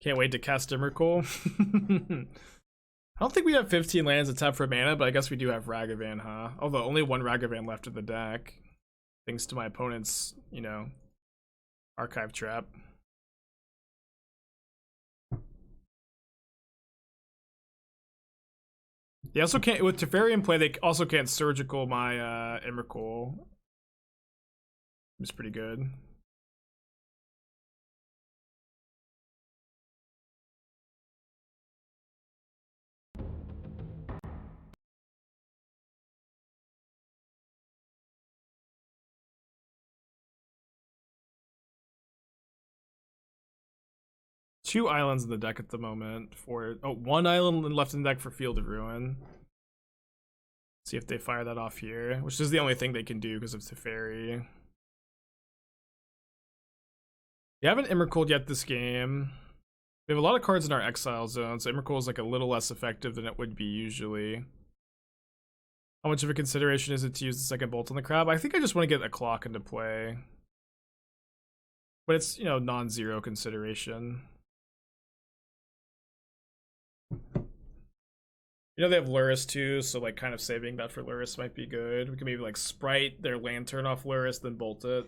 Can't wait to cast Emrakul. I don't think we have 15 lands to tap for mana, but I guess we do have Ragavan, huh? Although only 1 Ragavan left in the deck. Thanks to my opponent's, you know, archive trap. They also can't, with Teferi in play, they also can't surgical my Emrakul. It's pretty good. Two islands in the deck at the moment for, oh, 1 island left in the deck for Field of Ruin. See if they fire that off here, which is the only thing they can do because of Teferi. We haven't Emrakul yet this game. We have a lot of cards in our exile zone, so Emrakul is like a little less effective than it would be usually. How much of a consideration is it to use the second bolt on the crab? I think I just want to get a clock into play. But it's, you know, non-zero consideration. You know, they have Luris too, so like kind of saving that for Luris might be good. We can maybe like Sprite their Lantern off Luris, then bolt it.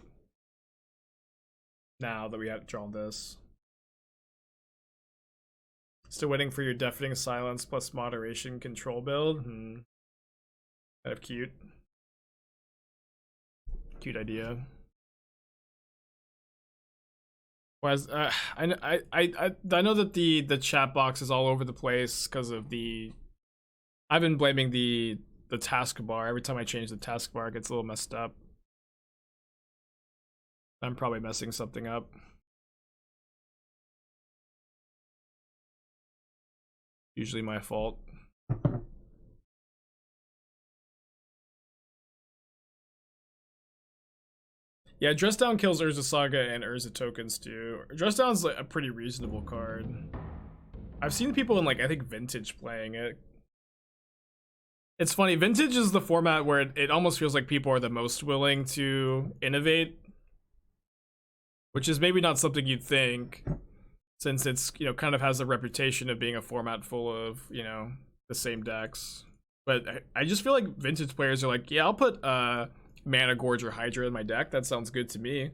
Now that we have drawn this. Still waiting for your Deafening Silence plus Moderation control build. Kind of cute. Cute idea. Whereas, I know that the chat box is all over the place because of the. I've been blaming the taskbar. Every time I change the taskbar, it gets a little messed up. I'm probably messing something up. Usually my fault. Yeah, Dress Down kills Urza Saga and Urza tokens too. Dress Down's like a pretty reasonable card. I've seen people in like, I think Vintage playing it. It's funny, Vintage is the format where it almost feels like people are the most willing to innovate. Which is maybe not something you'd think, since it's, you know, kind of has a reputation of being a format full of, you know, the same decks. But I just feel like Vintage players are like, yeah, I'll put Mana Gorge or Hydra in my deck. That sounds good to me.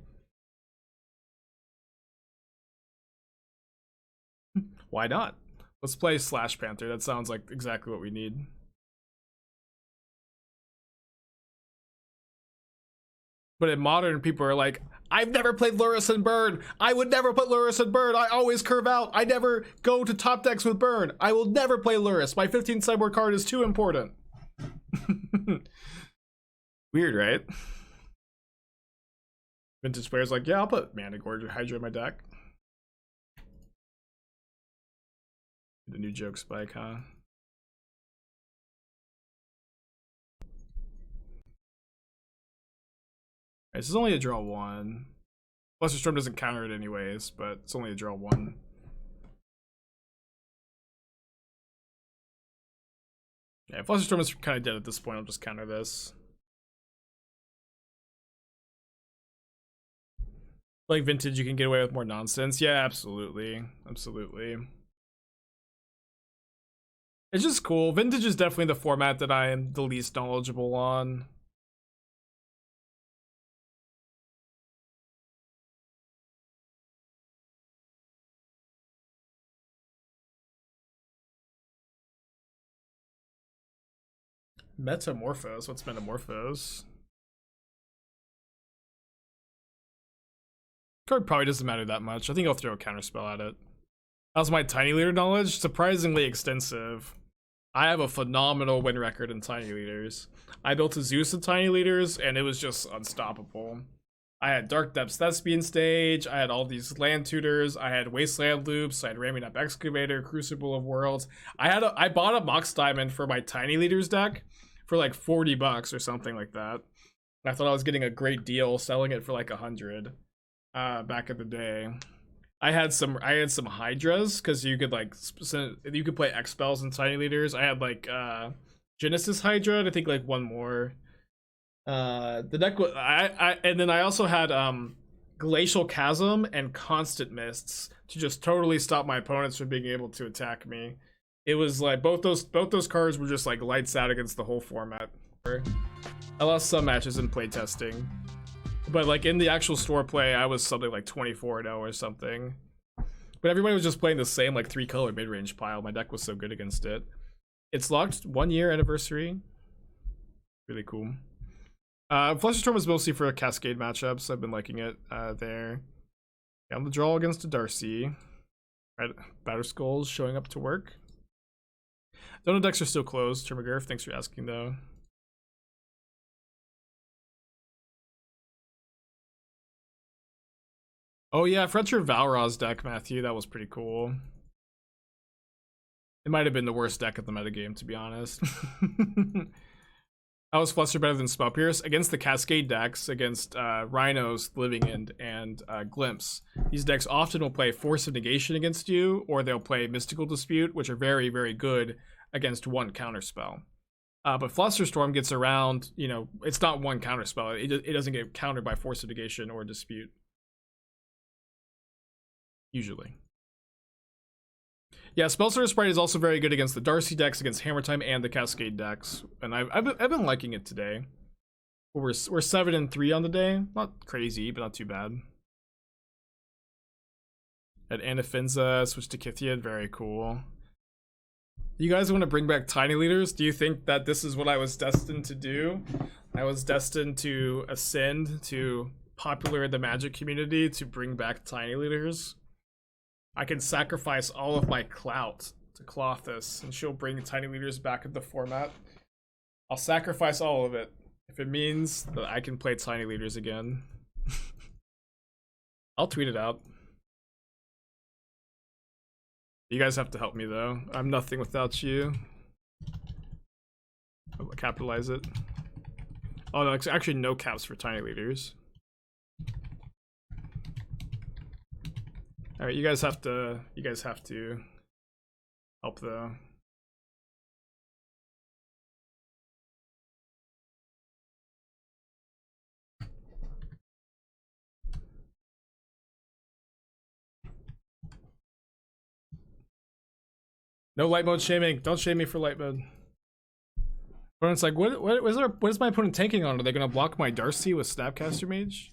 Why not? Let's play Slash Panther. That sounds like exactly what we need. But in Modern, people are like, I've never played Luris and Burn. I would never put Luris and Burn. I always curve out. I never go to top decks with Burn. I will never play Luris. My 15th sideboard card is too important. Weird, right? Vintage players like, yeah, I'll put Mana Gorge or Hydra in my deck. The new joke spike, huh? This is only a draw 1. Flusterstorm doesn't counter it anyways, but it's only a draw 1. Yeah, Flusterstorm is kind of dead at this point. I'll just counter this. Like Vintage, you can get away with more nonsense. Yeah, absolutely. Absolutely. It's just cool. Vintage is definitely the format that I am the least knowledgeable on. Metamorphose? What's Metamorphose? Card probably doesn't matter that much. I think I'll throw a counterspell at it. How's my tiny leader knowledge? Surprisingly extensive. I have a phenomenal win record in tiny leaders. I built a Zeus of tiny leaders and it was just unstoppable. I had Dark Depths Thespian stage, I had all these land tutors, I had Wasteland loops, I had Ramming Up Excavator, Crucible of Worlds. I bought a Mox Diamond for my tiny leaders deck for like 40 bucks or something like that. I thought I was getting a great deal selling it for like 100 back in the day. I had some Hydras because you could play X spells and tiny leaders. I had like Genesis Hydra and I think like one more. The deck was and then I also had Glacial Chasm and Constant Mists to just totally stop my opponents from being able to attack me. It was like both those cards were just like lights out against the whole format. I lost some matches in playtesting. But like in the actual store play, I was something like 24-0 or something. But everybody was just playing the same like 3-color mid-range pile. My deck was so good against it. It's locked 1 year anniversary. Really cool. Flusterstorm was mostly for Cascade matchups. I've been liking it there. On the draw against a Darcy. Right, Batterskull's showing up to work. Dono decks are still closed. Termagurf, thanks for asking though. Oh yeah, Fletcher Valron's deck, Matthew. That was pretty cool. It might have been the worst deck of the metagame, to be honest. How was Fluster better than Spellpierce? Against the Cascade decks, against Rhinos, Living End, and Glimpse. These decks often will play Force of Negation against you, or they'll play Mystical Dispute, which are very, very good against one counterspell. But Flusterstorm gets around, you know, it's not one counterspell. It doesn't get countered by Force of Negation or Dispute. Usually. Yeah, Spellstutter Sprite is also very good against the Darcy decks, against Hammer Time, and the Cascade decks. And I've been liking it today. We're 7-3 on the day. Not crazy, but not too bad. At Anafinza, switch to Kythian, very cool. You guys want to bring back tiny leaders? Do you think that this is what I was destined to do? I was destined to ascend to popular in the Magic community to bring back tiny leaders. I can sacrifice all of my clout to Klothys, and she'll bring tiny leaders back in the format. I'll sacrifice all of it if it means that I can play tiny leaders again. I'll tweet it out. You guys have to help me though. I'm nothing without you. I'll capitalize it. Oh, no, actually no caps for tiny leaders. All right, you guys have to help though. No light mode shaming. Don't shame me for light mode. Opponent's like, what is my opponent tanking on? Are they gonna block my Darcy with Snapcaster Mage?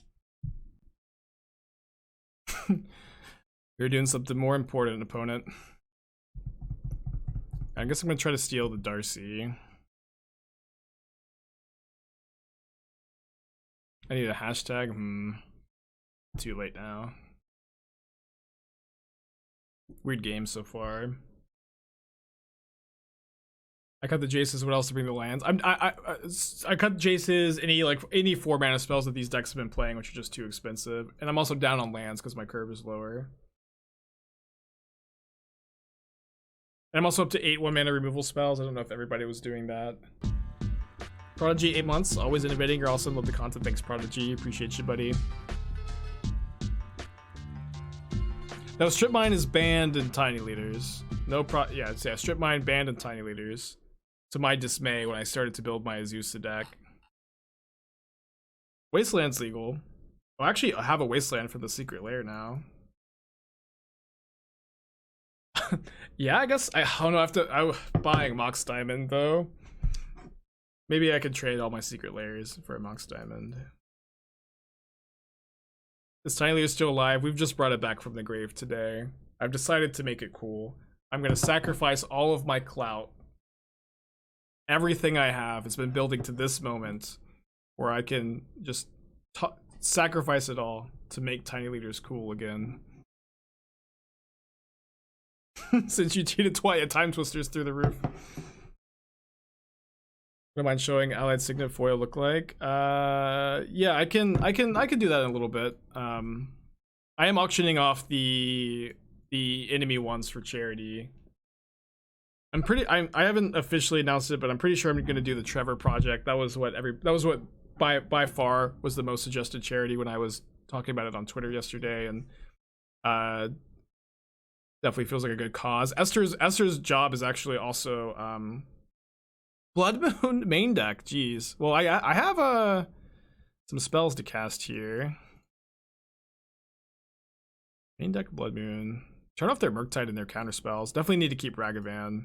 You're doing something more important, opponent. I guess I'm gonna try to steal the Darcy. I need a hashtag. Too late now. Weird game so far. I cut the Jaces. What else to bring the lands? I cut Jaces. Any 4-mana spells that these decks have been playing, which are just too expensive. And I'm also down on lands because my curve is lower. And I'm also up to 8 1-mana removal spells. I don't know if everybody was doing that. Prodigy, 8 months. Always innovating. You're awesome. Love the content. Thanks, Prodigy. Appreciate you, buddy. No, Strip Mine is banned in Tiny Leaders. Yeah, Strip Mine banned in Tiny Leaders. To my dismay when I started to build my Azusa deck. Wasteland's legal. Oh, actually, I have a Wasteland for the Secret Lair now. Yeah, I guess I don't know. I'm buying Mox Diamond though. Maybe I could trade all my secret layers for a Mox Diamond. This tiny leader is still alive. We've just brought it back from the grave today. I've decided to make it cool. I'm gonna sacrifice all of my clout. Everything I have has been building to this moment where I can just sacrifice it all to make tiny leaders cool again. Since you cheated twice at Time Twisters through the roof. Don't mind showing allied signet foil look like. Yeah, I can do that in a little bit. I am auctioning off the enemy ones for charity. I haven't officially announced it, but I'm pretty sure I'm gonna do the Trevor project. That was what by far was the most suggested charity when I was talking about it on Twitter yesterday, and definitely feels like a good cause. Esther's job is actually also Blood Moon main deck. Jeez. Well, I have some spells to cast here. Main deck Blood Moon. Turn off their Murktide and their counterspells. Definitely need to keep Ragavan.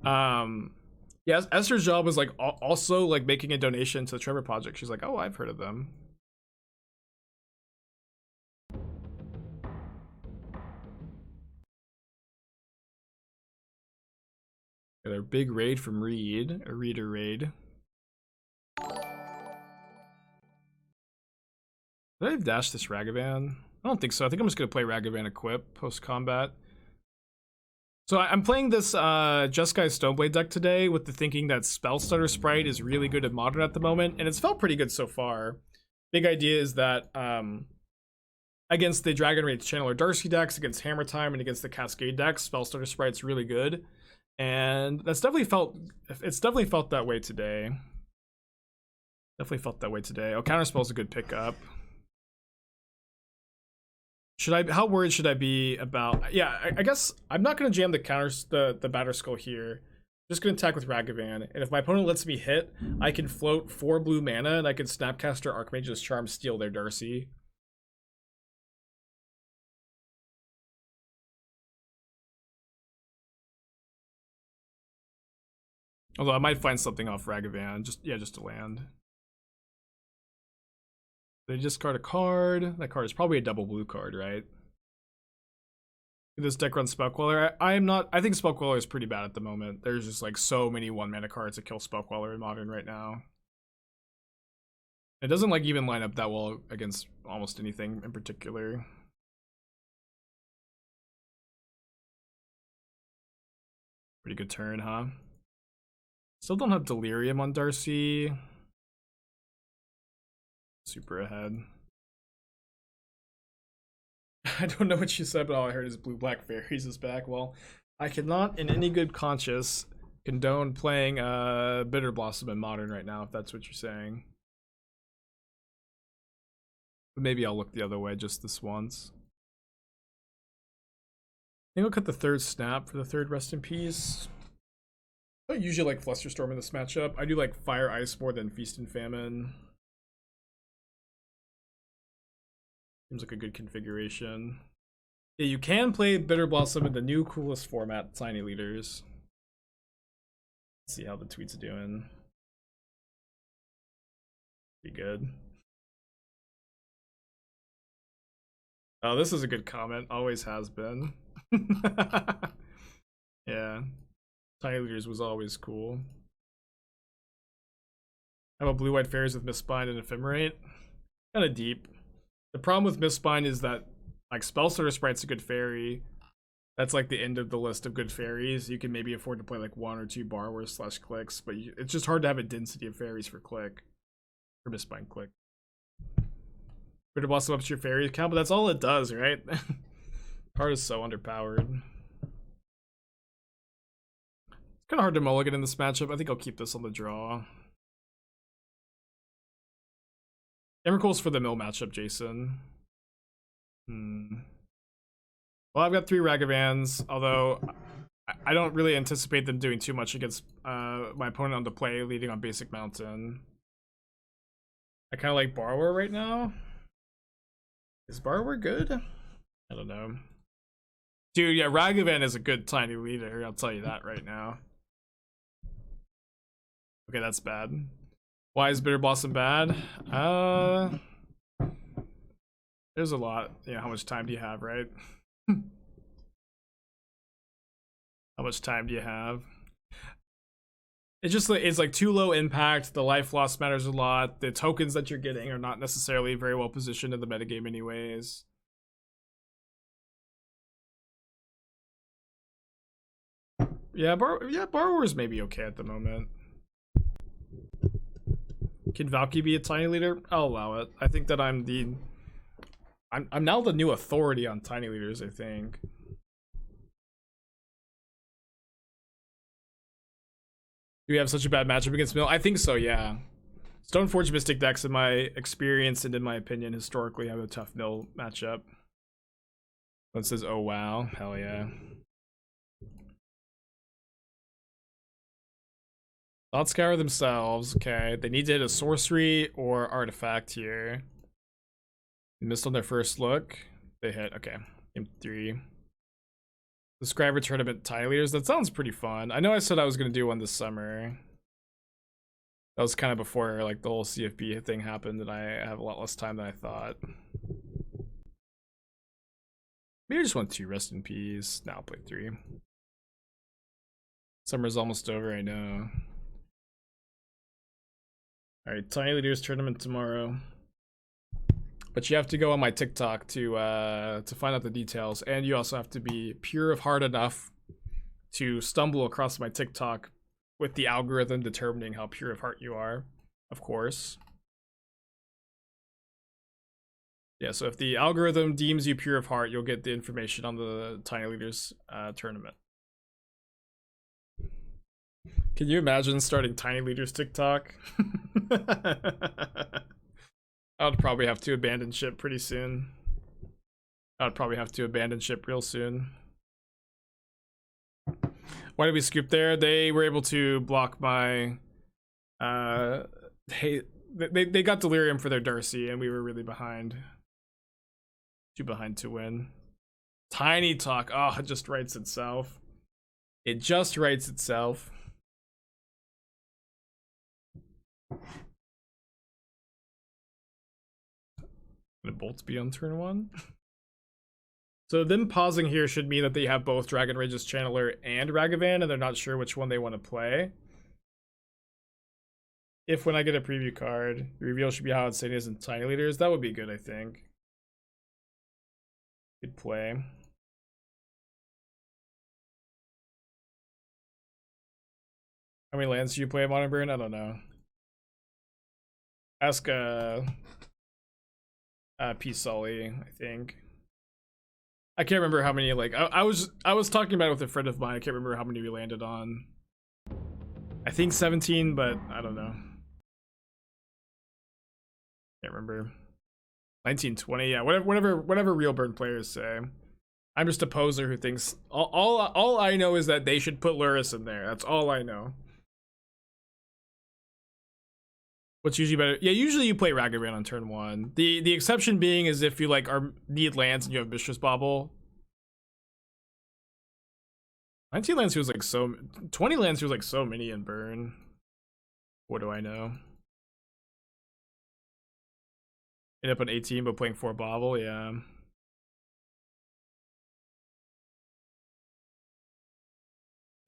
Yeah, Esther's job was like also like making a donation to the Trevor project. She's like, oh, I've heard of them. Their big raid from Reed, a reader raid. Did I dash this Ragavan? I don't think so. I think I'm just gonna play Ragavan equip post combat. So I'm playing this Jeskai Stoneblade deck today with the thinking that Spellstutter Sprite is really good at Modern at the moment, and it's felt pretty good so far. Big idea is that against the Dragon Rage Channeler Darcy decks, against Hammer Time, and against the Cascade decks, Spellstutter Sprite's really good. And it's definitely felt that way today. Definitely felt that way today. Oh, Counterspell's a good pickup. How worried should I be about? Yeah, I guess I'm not gonna jam the Batterskull here. I'm just gonna attack with Ragavan, and if my opponent lets me hit, I can float 4 blue mana, and I can Snapcaster Archmage's Charm, steal their Darcy. Although I might find something off Ragavan, just to land. They discard a card. That card is probably a double blue card, right? This deck runs Spellqueller. I think Spellqueller is pretty bad at the moment. There's just like so many 1-mana cards that kill Spellqueller in Modern right now. It doesn't like even line up that well against almost anything in particular. Pretty good turn, huh? Still don't have Delirium on Darcy. Super ahead. I don't know what you said, but all I heard is Blue Black Fairies is back. Well, I cannot in any good conscience condone playing Bitter Blossom in Modern right now, if that's what you're saying. But maybe I'll look the other way just this once. I think I'll cut the 3rd Snap for the 3rd Rest in Peace. I don't usually like Flusterstorm in this matchup. I do like Fire Ice more than Feast and Famine. Seems like a good configuration. Yeah, you can play Bitter Blossom in the new coolest format, Tiny Leaders. Let's see how the tweet's doing. Pretty good. Oh, this is a good comment. Always has been. Yeah. Tiny Leaders was always cool. How about Blue-White Fairies with Mistbind and Ephemerate? Kind of deep. The problem with Mistbind is that like Spellstutter Sprite's a good fairy. That's like the end of the list of good fairies. You can maybe afford to play like 1 or 2 borrowers / clicks, but it's just hard to have a density of fairies for click. For Mistbind click. Bitter Blossom ups your fairy count, but that's all it does, right? Card is so underpowered. It's kind of hard to mulligan in this matchup. I think I'll keep this on the draw. Emrakul's for the mill matchup, Jason. Well, I've got 3 Ragavans, although I don't really anticipate them doing too much against my opponent on the play, leading on Basic Mountain. I kind of like Borrower right now. Is Borrower good? I don't know. Dude, yeah, Ragavan is a good tiny leader. I'll tell you that right now. Okay, that's bad. Why is Bitter Blossom bad? There's a lot. Yeah, how much time do you have, right? How much time do you have? It's just like it's like too low impact. The life loss matters a lot. The tokens that you're getting are not necessarily very well positioned in the metagame anyways. Yeah, Borrower's maybe okay at the moment. Can Valky be a tiny leader? I'll allow it. I think that I'm now the new authority on tiny leaders, I think. Do we have such a bad matchup against Mill? I think so, yeah. Stoneforge Mystic decks, in my experience and in my opinion, historically have a tough Mill matchup. One says, oh wow, hell yeah. Thought Scour themselves, okay. They need to hit a sorcery or artifact here. They missed on their first look. They hit, okay. Game 3. Subscriber tournament tiny leaders. That sounds pretty fun. I know I said I was gonna do one this summer. That was kind of before like the whole CFB thing happened, and I have a lot less time than I thought. Maybe I just want 2. Rest in peace. Now I'll play 3. Summer's almost over, I know. Alright, tiny leaders tournament tomorrow. But you have to go on my TikTok to find out the details, and you also have to be pure of heart enough to stumble across my TikTok with the algorithm determining how pure of heart you are, of course. Yeah, so if the algorithm deems you pure of heart, you'll get the information on the Tiny Leaders tournament. Can you imagine starting Tiny Leaders TikTok? I would probably have to abandon ship pretty soon. I would probably have to abandon ship real soon. Why did we scoop there? They were able to block my they got Delirium for their Darcy, and we were really behind. Too behind to win. Tiny Talk. Oh, it just writes itself. It just writes itself. Gonna Bolt be on turn 1? So them pausing here should mean that they have both Dragon Rage's Channeler and Ragavan, and they're not sure which one they want to play. If when I get a preview card, the reveal should be how insane is in Tiny Leaders, that would be good, I think. Good play. How many lands do you play Modern Burn? I don't know. Ask P Sully, I think. I can't remember how many, like, I was talking about it with a friend of mine. I can't remember how many we landed on. I think 17, but I don't know. Can't remember. 19, 20, yeah, whatever real burn players say. I'm just a poser who thinks all I know is that they should put Luris in there. That's all I know. What's usually better? Yeah, usually you play Ragavan on turn 1. The exception being is if you like need lands and you have Mistress Bauble. 19 lands feels like so 20 lands feels like so many in burn. What do I know? End up on 18 but playing 4 Bauble, yeah.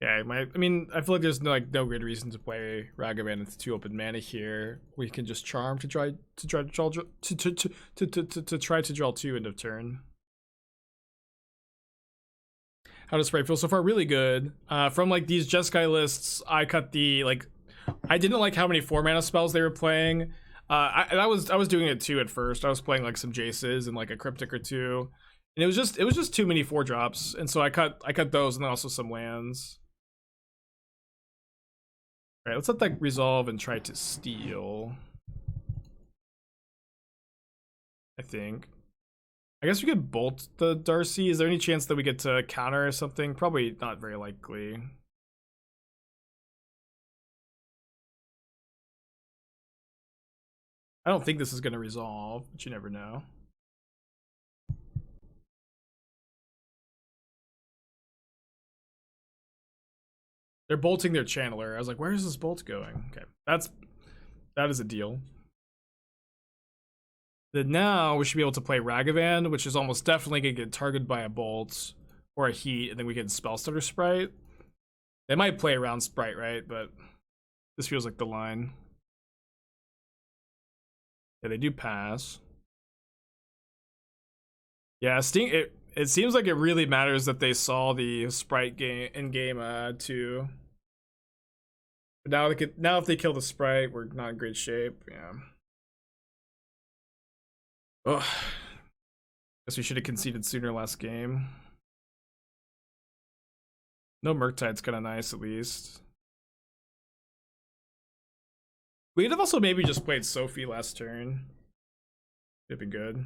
Yeah, I mean, I feel like there's no good reason to play Ragavan with 2 open mana here. We can just charm to try to draw try to draw 2 end of turn. How does Sprite feel so far? Really good. From like these Jeskai lists, I cut the I didn't like how many 4 mana spells they were playing. I was doing it too at first. I was playing like some Jaces and like a Cryptic or 2, and it was just too many 4 drops, and so I cut those and then also some lands. Alright, let's let that resolve and try to steal. I think. I guess we could bolt the Darcy. Is there any chance that we get to counter or something? Probably not very likely. I don't think this is going to resolve, but you never know. They're bolting their channeler. I was like, where is this bolt going? Okay, that is a deal. Then now we should be able to play Ragavan, which is almost definitely gonna get targeted by a bolt or a heat, and then we get Spellstutter Sprite. They might play around Sprite, right? But this feels like the line. Yeah, they do pass. Yeah, it seems like it really matters that they saw the Sprite game in game 2. But now if they kill the Sprite, we're not in great shape. Yeah. Ugh. Guess we should have conceded sooner last game. No Murktide's kind of nice, at least. We could have also maybe just played Sophie last turn. It'd be good.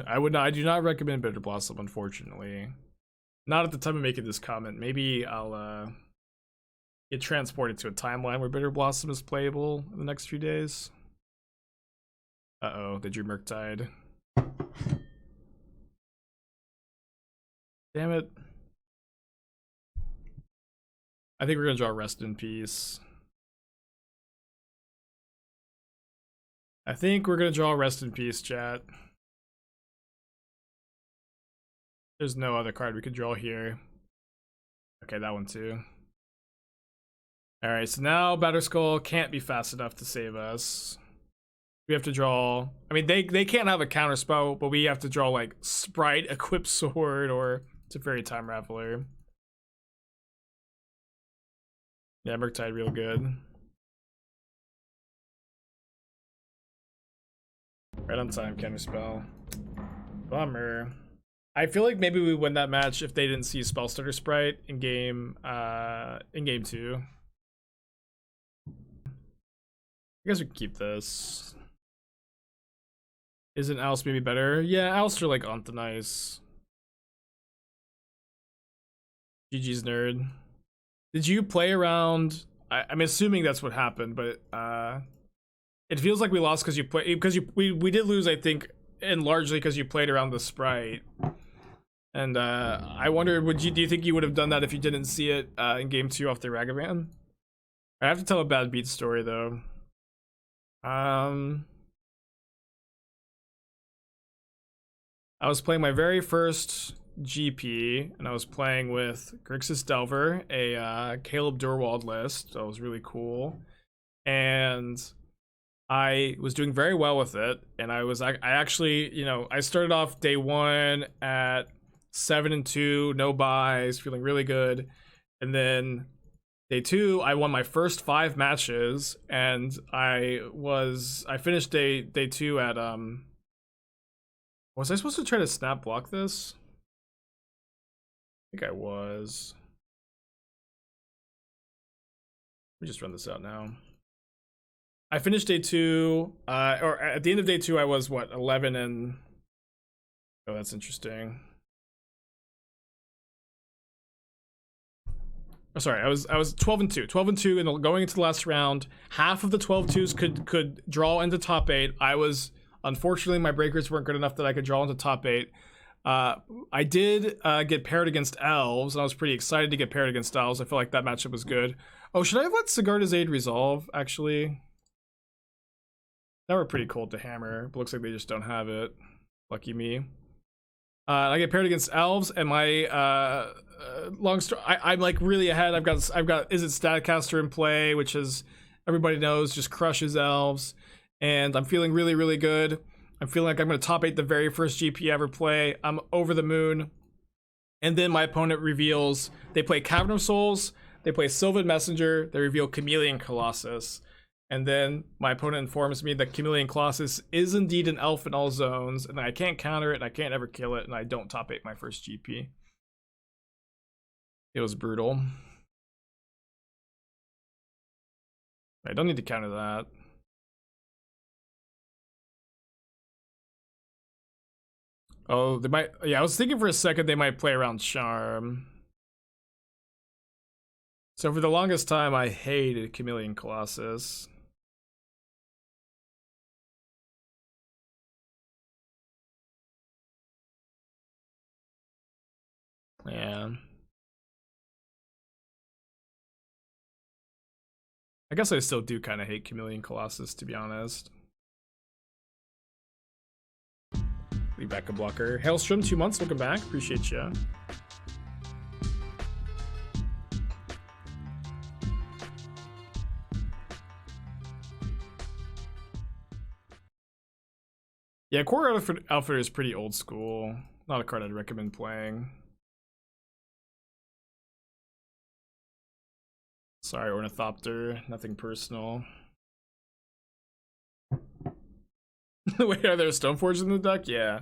I do not recommend Bitter Blossom, unfortunately. Not at the time of making this comment. Maybe I'll get transported to a timeline where Bitter Blossom is playable in the next few days. Uh-oh, they drew Murktide. Damn it. I think we're gonna draw Rest in Peace. I think we're gonna draw Rest in Peace, chat. There's no other card we could draw here. Okay, that one too. Alright, so now Batterskull can't be fast enough to save us. We have to draw... I mean, they can't have a counterspell, but we have to draw, like, Sprite, Equip Sword, or Teferi Time Raveler. Yeah, Murktide real good. Right on time, Counterspell. Bummer. I feel like maybe we win that match if they didn't see Spellstutter Sprite in game 2. I guess we can keep this. Isn't Alice maybe better? Yeah, Alice are like on the nice. GG's nerd. Did you play around? I'm assuming that's what happened, but it feels like we lost because we did lose, I think, and largely because you played around the Sprite. And I wonder, do you think you would have done that if you didn't see it in game 2 off the Ragavan? I have to tell a bad beat story though. I was playing my very first GP, and I was playing with Grixis Delver, a Caleb Durwald list. So it was really cool, and I was doing very well with it. And I actually, you know, I started off day 1 at 7-2, no buys, feeling really good, and then day 2, I won my first 5 matches, and I finished day 2 at was I supposed to try to snap block this? I think I was. Let me just run this out now. I finished day 2, or at the end of day 2, I was what, 11 and... Oh, that's interesting. Oh, sorry, I was 12-2, 12-2, and going into the last round, half of the 12-2s could draw into top 8. I was, unfortunately, my breakers weren't good enough that I could draw into top 8. I did get paired against Elves, and I was pretty excited to get paired against Elves. I felt like that matchup was good. Oh, should I have let Sigarda's Aid resolve, actually? That were pretty cold to hammer, but looks like they just don't have it. Lucky me. I get paired against Elves, and my long story, I'm like really ahead. I've got Is It Statcaster in play, which is, everybody knows, just crushes Elves, and I'm feeling really, really good. I'm feeling like I'm going to top 8 the very first GP I ever play. I'm over the moon. And then my opponent reveals, they play Cavern of Souls, they play Sylvan Messenger, they reveal Chameleon Colossus. And then my opponent informs me that Chameleon Colossus is indeed an elf in all zones, and I can't counter it, and I can't ever kill it, and I don't top 8 my first GP. It was brutal. I don't need to counter that. Oh, they might... Yeah, I was thinking for a second they might play around Charm. So for the longest time, I hated Chameleon Colossus. Yeah. I guess I still do kind of hate Chameleon Colossus, to be honest. Leave back a blocker. Hailstrom, 2 months, welcome back. Appreciate you. Yeah, Core Outfitter is pretty old school. Not a card I'd recommend playing. Sorry, Ornithopter. Nothing personal. Wait, are there Stoneforge in the deck? Yeah.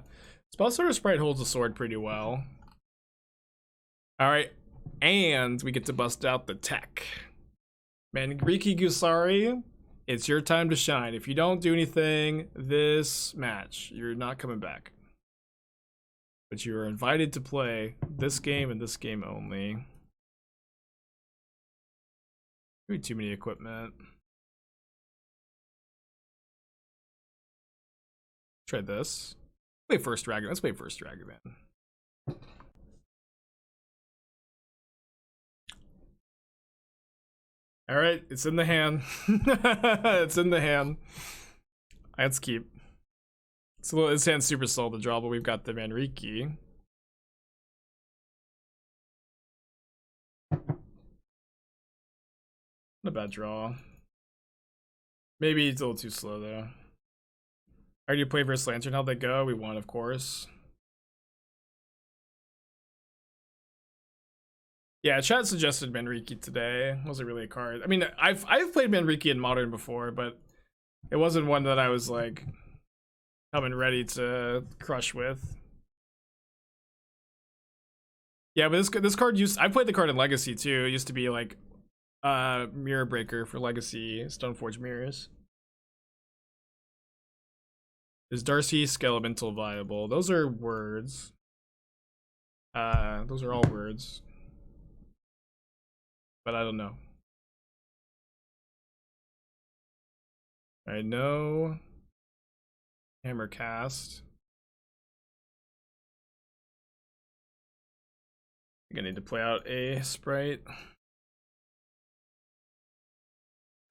Spellstutter Sprite holds the sword pretty well. Alright, and we get to bust out the tech. Manriki Gusari, it's your time to shine. If you don't do anything this match, you're not coming back. But you are invited to play this game and this game only. Maybe too many equipment. Try this. Play first Dragon. Let's play first Ragavan. Alright, it's in the hand. It's in the hand. Let's keep. So this hand's super slow to draw, but we've got the Manriki. Not a bad draw. Maybe it's a little too slow though. Alright, you play versus Lantern. How'd they go? We won, of course. Yeah, chat suggested Manriki today. Wasn't really a card. I mean, I've played Manriki in Modern before, but it wasn't one that I was like coming ready to crush with. Yeah, but this card I played the card in Legacy too. It used to be like Mirror Breaker for Legacy Stoneforge Mirrors. Is Darcy Skelemental viable? Those are words. Those are all words. But I don't know. I know. Hammer cast. I'm gonna need to play out a sprite.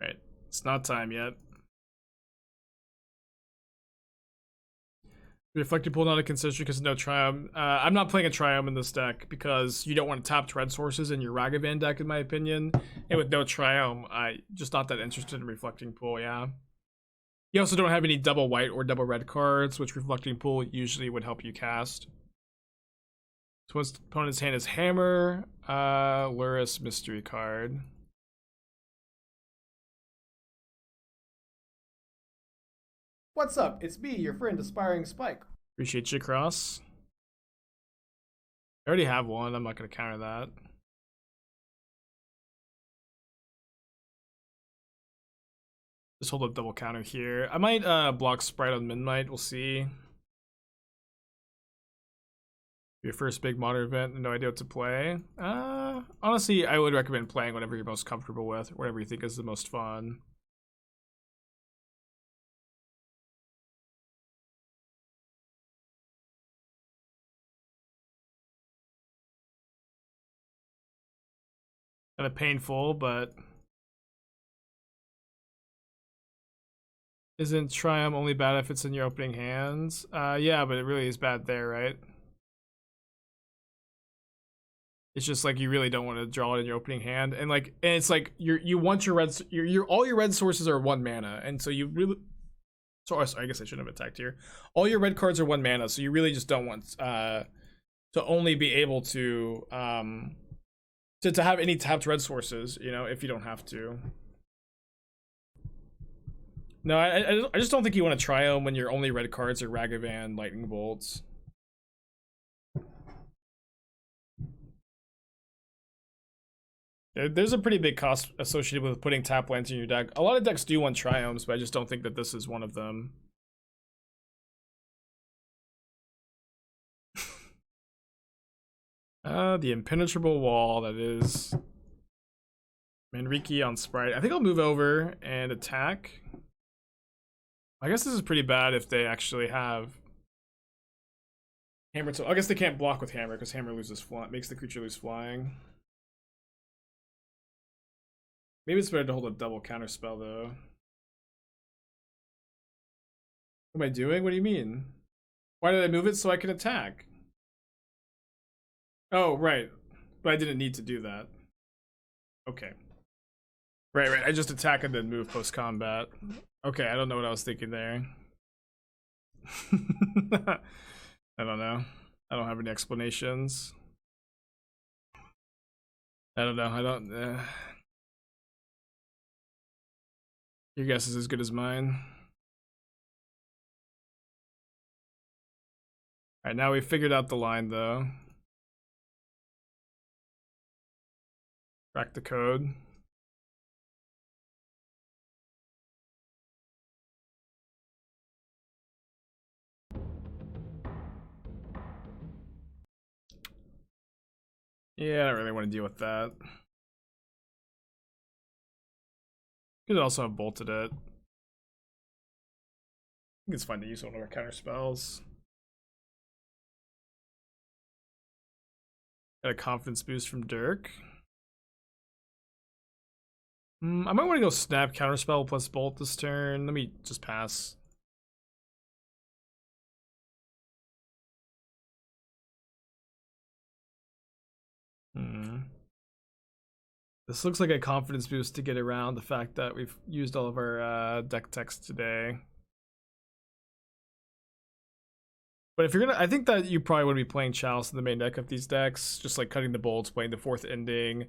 Right. It's not time yet. Reflecting Pool not a concession because no Triumph. I'm not playing a Triumph in this deck because you don't want to tap red sources in your Ragavan deck, in my opinion. And with no Triumph, I just not that interested in Reflecting Pool, yeah. You also don't have any double white or double red cards, which Reflecting Pool usually would help you cast. So his opponent's hand is Hammer, Luris Mystery card. What's up? It's me, your friend Aspiring Spike. Appreciate you, Cross. I already have one. I'm not going to counter that. Just hold up double counter here. I might block Sprite on Midnight. We'll see. Your first big modern event, no idea what to play. Honestly, I would recommend playing whatever you're most comfortable with, or whatever you think is the most fun. Kind of painful, but isn't Triumph only bad if it's in your opening hands? Yeah, but it really is bad there, right? It's just like you really don't want to draw it in your opening hand, and it's like you want your reds, all your red sources are 1 mana, and so you really. So I guess I shouldn't have attacked here. All your red cards are 1 mana, so you really just don't want to only be able to have any tapped red sources, you know, if you don't have to. No, I just don't think you want to try them when your only red cards are Ragavan, Lightning Bolts. There's a pretty big cost associated with putting tap lands in your deck. A lot of decks do want Triumphs, but I just don't think that this is one of them. The impenetrable wall that is Manriki on Sprite. I think I'll move over and attack. I guess this is pretty bad if they actually have Hammer. I guess they can't block with hammer because hammer loses makes the creature lose flying. Maybe it's better to hold a double counterspell though. What am I doing? What do you mean? Why did I move it so I can attack? Oh, right. But I didn't need to do that. Okay. Right. I just attack and then move post combat. Okay, I don't know what I was thinking there. I don't know. I don't have any explanations. I don't know. I don't. Your guess is as good as mine. Alright, now we've figured out the line though. Crack the code. Yeah, I don't really want to deal with that. Could also have bolted it. I think it's fine to use one of our counter spells. Got a confidence boost from Dirk. I might want to go snap counterspell plus bolt this turn. Let me just pass. This looks like a confidence boost to get around the fact that we've used all of our deck text today. But if you're gonna, I think that you probably would be playing Chalice in the main deck of these decks, just like cutting the bolts, playing the fourth ending,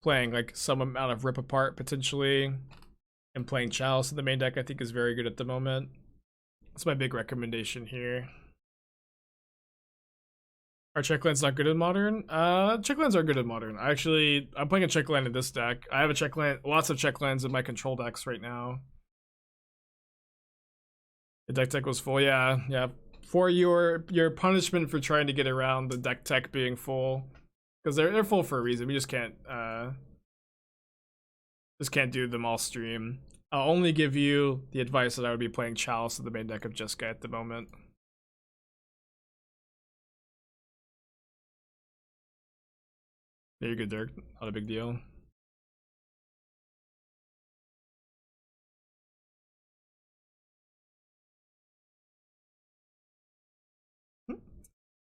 playing like some amount of rip apart potentially, and playing Chalice in the main deck. I think is very good at the moment. That's my big recommendation here. Are checklands not good in modern? Checklands are good in modern. I'm playing a checkland in this deck. I have a checkland, lots of checklands in my control decks right now. The deck tech was full, yeah. For your punishment for trying to get around the deck tech being full, because they're full for a reason. We just can't do them all stream. I'll only give you the advice that I would be playing Chalice in the main deck of Jeskai at the moment. There you go, Dirk. Not a big deal.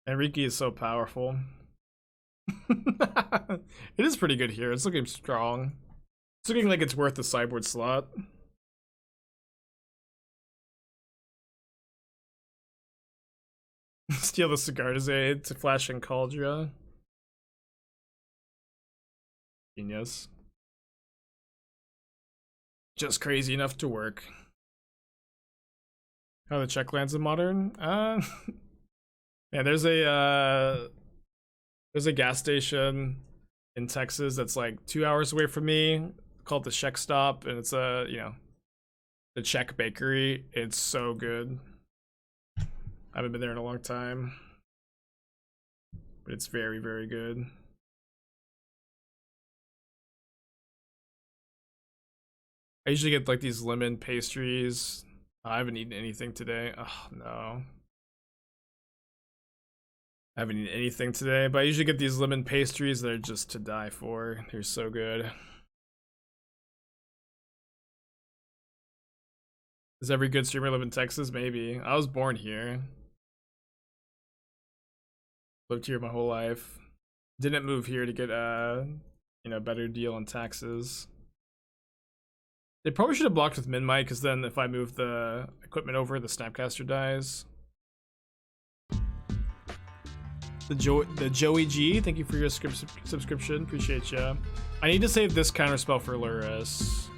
Enrique is so powerful. It is pretty good here. It's looking strong. It's looking like it's worth the sideboard slot. Steal the Cigar's Aid to flash in Kaldra. Genius. Just crazy enough to work. How the check lands in modern? Yeah, there's a gas station in Texas that's like 2 hours away from me called the Check Stop, and it's the Czech bakery. It's so good. I haven't been there in a long time, but it's very, very good. I usually get like these lemon pastries. I haven't eaten anything today. Oh no. I haven't eaten anything today, but I usually get these lemon pastries that are just to die for. They're so good. Does every good streamer live in Texas? Maybe. I was born here. Lived here my whole life. Didn't move here to get a better deal on taxes. They probably should have blocked with Min-Might, because then if I move the equipment over, the Snapcaster dies. The Joey G, thank you for your subscription. Appreciate ya. I need to save this counterspell for Luris.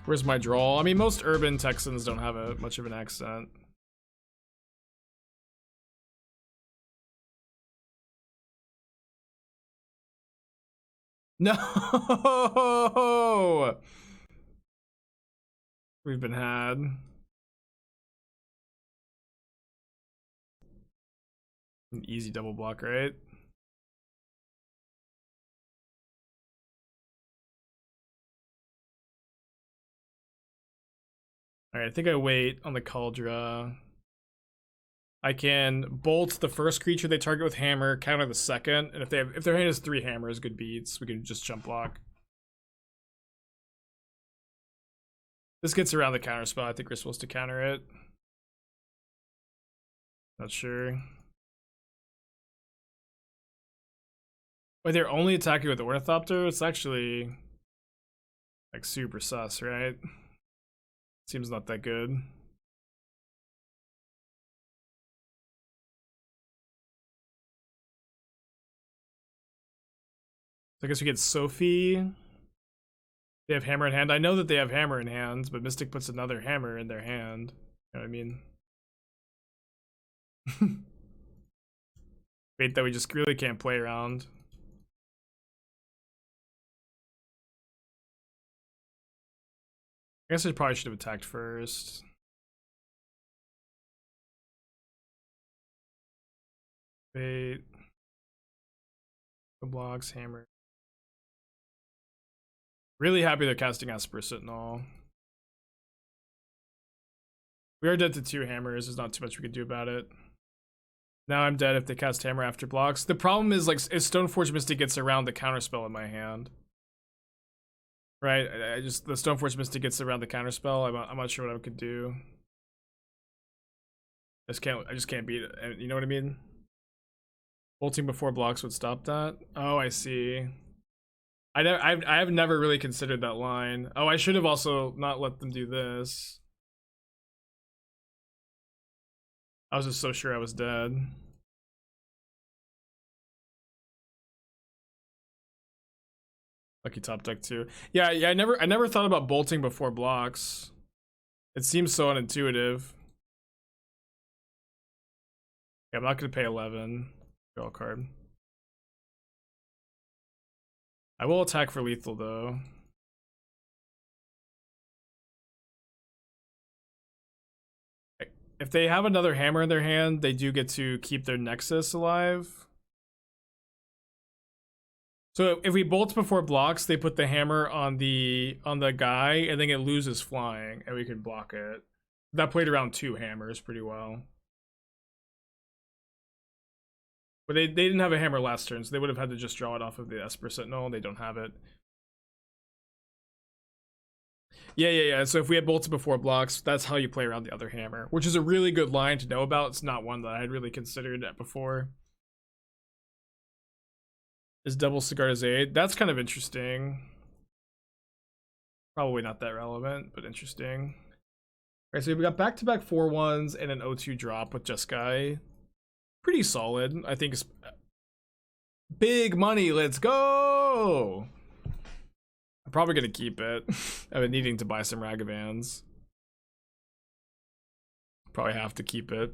Where's my draw? I mean, most urban Texans don't have much of an accent. No! We've been had. An easy double block, right? Alright, I think I wait on the Kaldra. I can bolt the first creature they target with hammer, counter the second, and if their hand has 3 hammers, good beats, we can just jump block. This gets around the counterspell. I think we're supposed to counter it. Not sure. Wait, they're only attacking with Ornithopter? It's actually like super sus, right? Seems not that good. So I guess we get Sophie. They have hammer in hand. I know that they have hammer in hand, but Mystic puts another hammer in their hand. You know what I mean? Wait, that we just really can't play around. I guess I probably should have attacked first. Wait. Blocks, hammer. Really happy they're casting Esper Sentinel. We are dead to 2 hammers. There's not too much we can do about it. Now I'm dead if they cast hammer after blocks. The problem is, like, if Stoneforge Mystic gets around the counterspell in my hand. Right? The Stoneforge Mystic gets around the counterspell. I'm not sure what I could do. I just can't beat it. You know what I mean? Bolting before blocks would stop that. Oh, I see. I've never really considered that line. Oh, I should have also not let them do this. I was just so sure I was dead. Lucky top deck too. Yeah, I never thought about bolting before blocks. It seems so unintuitive. Yeah, I'm not gonna pay 11. Draw a card. I will attack for lethal though. If they have another hammer in their hand, they do get to keep their Nexus alive. So if we bolt before blocks, they put the hammer on the guy, and then it loses flying, and we can block it. That played around 2 hammers pretty well. But they didn't have a hammer last turn, so they would have had to just draw it off of the Esper Sentinel. They don't have it. Yeah. So if we had bolted before blocks, that's how you play around the other hammer, which is a really good line to know about. It's not one that I had really considered before. Is double Sigarda's Aid? That's kind of interesting. Probably not that relevant, but interesting. Alright, so we got back-to-back 4/1s and an 0-2 drop with Jeskai. Pretty solid. I think it's big money. Let's go! I'm probably gonna keep it. I've been needing to buy some Ragavans. Probably have to keep it.